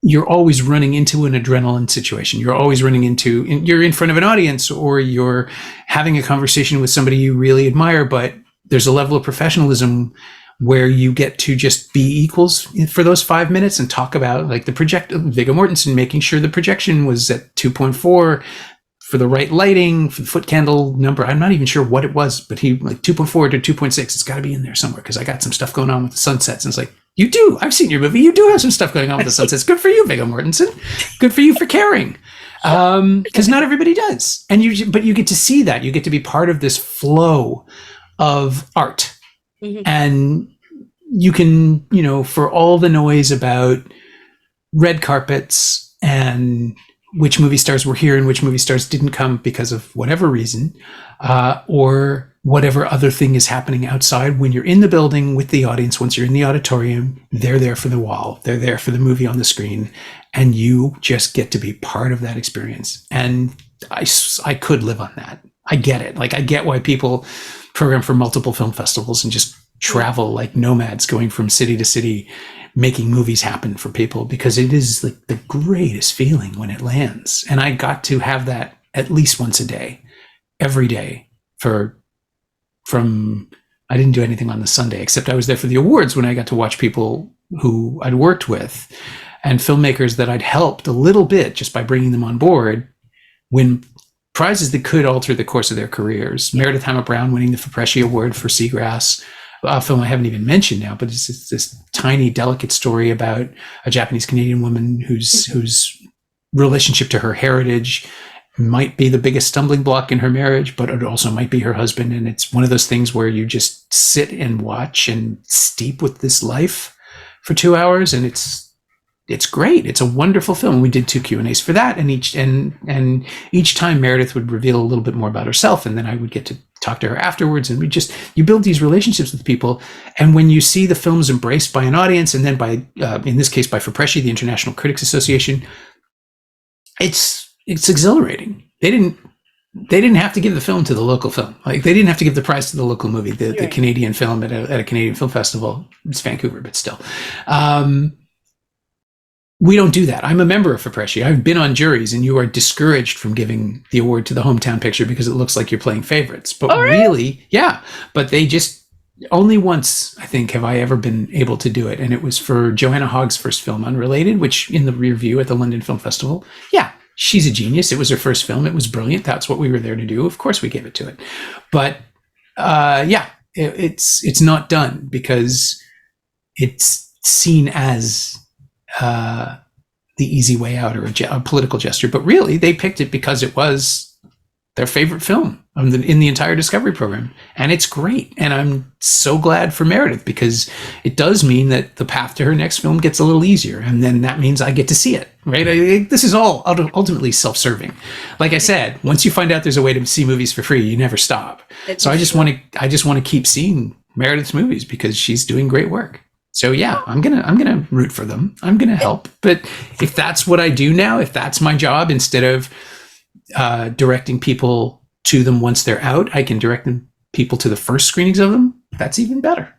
you're always running into an adrenaline situation. You're always running into, you're in front of an audience, or you're having a conversation with somebody you really admire, but there's a level of professionalism where you get to just be equals for those 5 minutes and talk about, like, the Viggo Mortensen making sure the projection was at 2.4 for the right lighting, for the foot candle number. I'm not even sure what it was, but he, like, 2.4 to 2.6, it's got to be in there somewhere, because I got some stuff going on with the sunsets. And it's like, you do. I've seen your movie. You do have some stuff going on with the sunsets. Good for you, Viggo Mortensen. Good for you for caring. Because not everybody does. But you get to see that. You get to be part of this flow of art. And you can, for all the noise about red carpets and which movie stars were here and which movie stars didn't come because of whatever reason, or whatever other thing is happening outside, when you're in the building with the audience, once you're in the auditorium, they're there for the wall, they're there for the movie on the screen, and you just get to be part of that experience. And I could live on that. I get it. Like, I get why people program for multiple film festivals and just travel like nomads, going from city to city, making movies happen for people, because it is like the greatest feeling when it lands. And I got to have that at least once a day, every day, from I didn't do anything on the Sunday, except I was there for the awards, when I got to watch people who I'd worked with and filmmakers that I'd helped a little bit just by bringing them on board, win prizes that could alter the course of their careers. Meredith Hammer Brown winning the Fapresci Award for Seagrass, a film I haven't even mentioned now, but it's this tiny, delicate story about a Japanese Canadian woman whose relationship to her heritage might be the biggest stumbling block in her marriage, but it also might be her husband. And it's one of those things where you just sit and watch and steep with this life for 2 hours, and it's great. It's a wonderful film. We did 2 Q&As for that, and each time Meredith would reveal a little bit more about herself, and then I would get to talk to her afterwards, and you build these relationships with people. And when you see the films embraced by an audience, and then by in this case by Fapresci, the International Critics Association, it's exhilarating. They didn't have to give the film to the local film. Like, they didn't have to give the prize to the local movie, the Canadian film at a Canadian film festival. It's Vancouver, but still. We don't do that. I'm a member of Fapresci. I've been on juries, and you are discouraged from giving the award to the hometown picture because it looks like you're playing favorites. But really, yeah. But they just, only once, I think, have I ever been able to do it. And it was for Joanna Hogg's first film, Unrelated, which in the rear view at the London Film Festival. Yeah, she's a genius. It was her first film. It was brilliant. That's what we were there to do. Of course we gave it to it. But it's not done because it's seen as the easy way out, or a political gesture. But really, they picked it because it was their favorite film in the entire Discovery program. And it's great. And I'm so glad for Meredith, because it does mean that the path to her next film gets a little easier. And then that means I get to see it, right? This is all ultimately self-serving. Like I said, once you find out there's a way to see movies for free, you never stop. So I just want to keep seeing Meredith's movies because she's doing great work. So yeah, I'm gonna root for them. I'm gonna help. But if that's what I do now, if that's my job, instead of directing people to them once they're out, I can direct people to the first screenings of them. That's even better.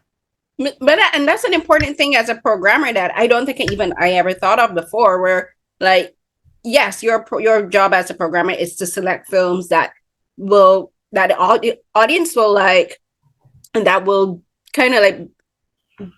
But and that's an important thing as a programmer that I don't think I ever thought of before. Where like, yes, your job as a programmer is to select films that the audience will like, and that will kind of like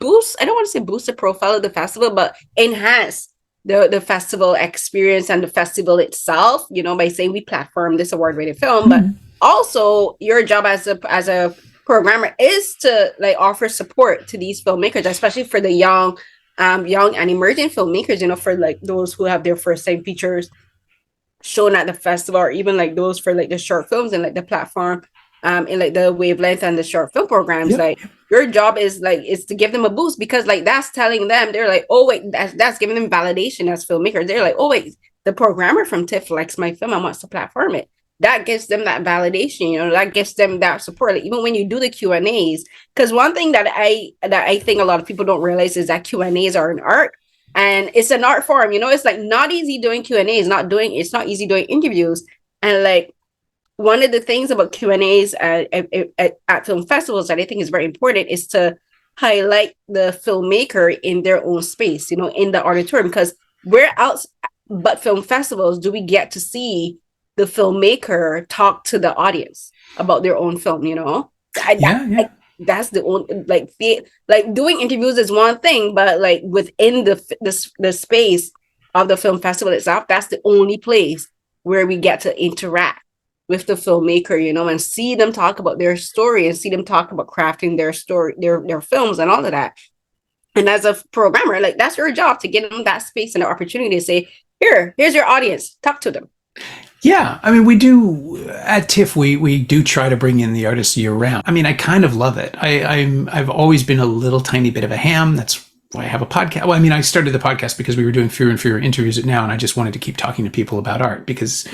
boost. I don't want to say boost the profile of the festival, but enhance the festival experience and the festival itself. You know, by saying we platform this award-winning film, but also your job as a programmer is to like offer support to these filmmakers, especially for the young and emerging filmmakers, you know, for like those who have their first time features shown at the festival, or even like those for like the short films and like the platform in like the wavelength and the short film programs. Like your job is to give them a boost, because like that's telling them, they're like, oh wait, that's giving them validation as filmmakers. They're like, oh wait, the programmer from TIFF likes my film and wants to platform it. That gives them that validation, you know, that gives them that support. Like, even when you do the Q&As, because one thing that I think a lot of people don't realize is that Q&As are an art, and it's an art form. You know, it's like not easy doing Q&As, it's not easy doing interviews. And like one of the things about Q&As at film festivals that I think is very important is to highlight the filmmaker in their own space, you know, in the auditorium, because where else but film festivals do we get to see the filmmaker talk to the audience about their own film, you know? That's the only, like doing interviews is one thing, but like within the space of the film festival itself, that's the only place where we get to interact with the filmmaker, you know, and see them talk about their story and see them talk about crafting their story, their films and all of that. And as a programmer, like that's your job, to give them that space and the opportunity to say, here's your audience, talk to them.
Yeah, I mean, we do at TIFF. We do try to bring in the artists year round. I mean, I kind of love it. I've always been a little tiny bit of a ham. That's why I have a podcast. Well, I mean, I started the podcast because we were doing fewer and fewer interviews at Now, and I just wanted to keep talking to people about art, because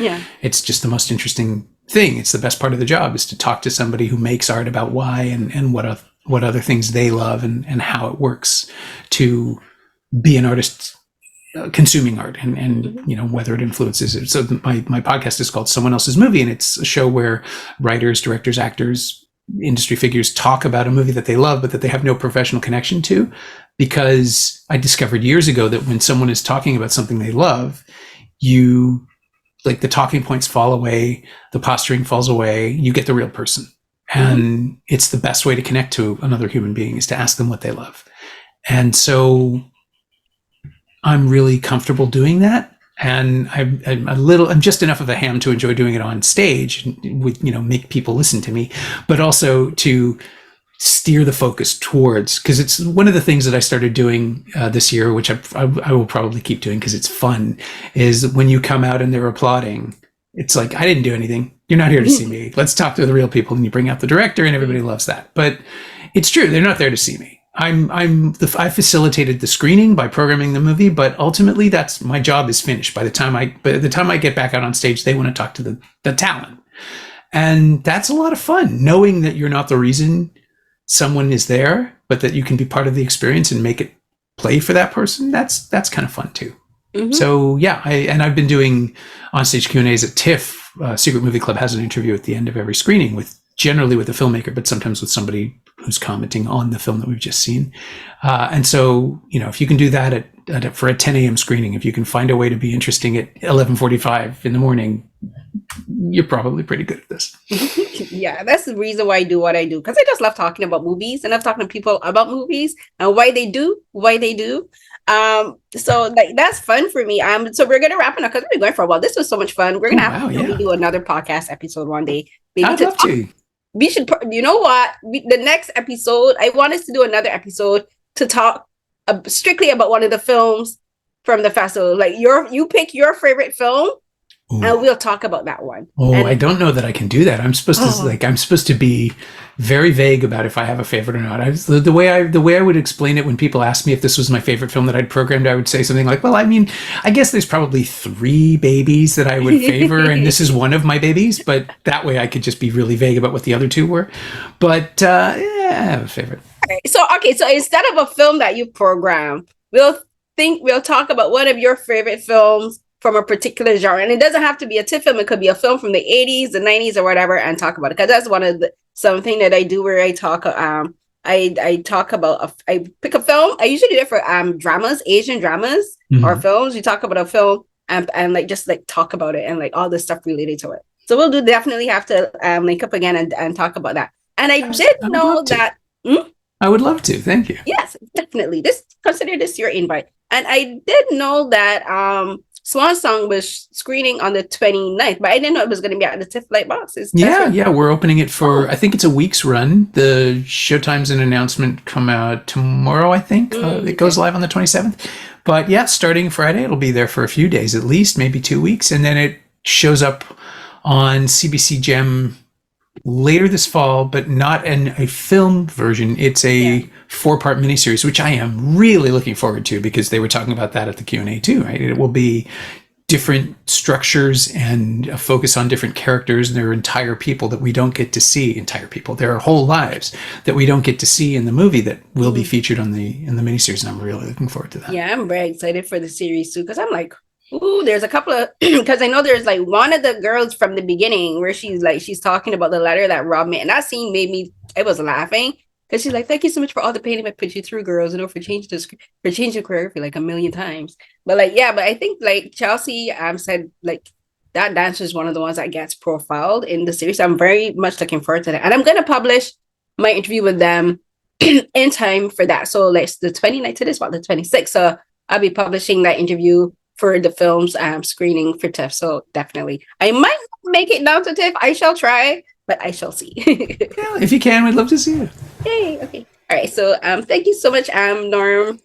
it's just the most interesting thing. It's the best part of the job, is to talk to somebody who makes art about why and what other things they love and how it works to be an artist consuming art and you know, whether it influences it. So my podcast is called Someone Else's Movie, and it's a show where writers, directors, actors, industry figures talk about a movie that they love but that they have no professional connection to, because I discovered years ago that when someone is talking about something they love, you like the talking points fall away, the posturing falls away, you get the real person. And it's the best way to connect to another human being, is to ask them what they love. And so I'm really comfortable doing that, and I'm just enough of a ham to enjoy doing it on stage, with, you know, make people listen to me, but also to steer the focus towards, because it's one of the things that I started doing this year, which I will probably keep doing because it's fun, is when you come out and they're applauding, it's like, I didn't do anything. You're not here to see me. Let's talk to the real people. And you bring out the director, and everybody loves that. But it's true, they're not there to see me. I facilitated the screening by programming the movie, but ultimately that's my job is finished. By the time I get back out on stage, they want to talk to the talent. And that's a lot of fun, knowing that you're not the reason someone is there, but that you can be part of the experience and make it play for that person. That's kind of fun too. So yeah, I've been doing onstage Q&As at TIFF. Secret Movie Club has an interview at the end of every screening, generally with the filmmaker, but sometimes with somebody who's commenting on the film that we've just seen. And so, you know, if you can do that for a 10 a.m. screening, if you can find a way to be interesting at 11:45 in the morning, you're probably pretty good at this.
Yeah, that's the reason why I do what I do, because I just love talking about movies, and love talking to people about movies and why they do. So like that's fun for me. So we're gonna wrap it up because we've been going for a while. This was so much fun. We're gonna have to do another podcast episode one day. Maybe
I'd love to.
We should, you know what? The next episode, I want us to do another episode to talk strictly about one of the films from the festival. Like you pick your favorite film,
Ooh.
and we'll talk about that one.
Oh, I
And
don't know that I can do that. I'm supposed to be very vague about if I have a favorite or not. The way I would explain it when people ask me if this was my favorite film that I'd programmed, I would say something like, "Well, I mean, I guess there's probably 3 babies that I would favor, and this is one of my babies." But that way, I could just be really vague about what the other 2 were. But yeah, I have a favorite.
so instead of a film that you program, we'll talk about one of your favorite films from a particular genre, and it doesn't have to be a TIFF film. It could be a film from the 80s, the 90s, or whatever, and talk about it, because that's one of the something that I do where I talk. I talk about I pick a film. I usually do it for dramas, Asian dramas or films. We talk about a film and like just like talk about it and like all the stuff related to it. So we'll definitely have to link up again and talk about that. And I did know that.
I would love to. Thank you.
Yes, definitely. Consider this your invite. And I did know that Swan Song was screening on the 29th, but I didn't know it was going to be at the TIFF Lightbox.
Yeah, we're opening it for, I think it's a week's run. The showtimes and announcement come out tomorrow, I think. It goes live on the 27th. But yeah, starting Friday, it'll be there for a few days at least, maybe 2 weeks. And then it shows up on CBC Gem later this fall, but not in a film version. It's a 4-part miniseries, which I am really looking forward to, because they were talking about that at the Q&A too, right? It will be different structures and a focus on different characters and their entire people that we don't get to see. Their whole lives that we don't get to see in the movie that will be featured in the miniseries, and I'm really looking forward to that.
Yeah, I'm very excited for the series too, because I'm like, ooh, there's a couple of because I know there's like one of the girls from the beginning where she's talking about the letter that Rob made, and that scene I was laughing because she's like, "Thank you so much for all the pain I put you through, girls, for changing choreography like a million times." But I think like Chelsea said like that dancer is one of the ones that gets profiled in the series. I'm very much looking forward to that, and I'm gonna publish my interview with them in time for that. So like the 29th to this, the 26th. So I'll be publishing that interview for the film's screening for TIFF. So definitely, I might make it down to TIFF. I shall try, but I shall see.
Yeah, if you can, we'd love to see you.
Yay! Okay. All right. So thank you so much, Norm.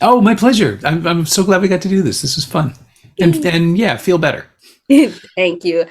Oh, my pleasure. I'm so glad we got to do this. This was fun. And yeah, feel better.
Thank you.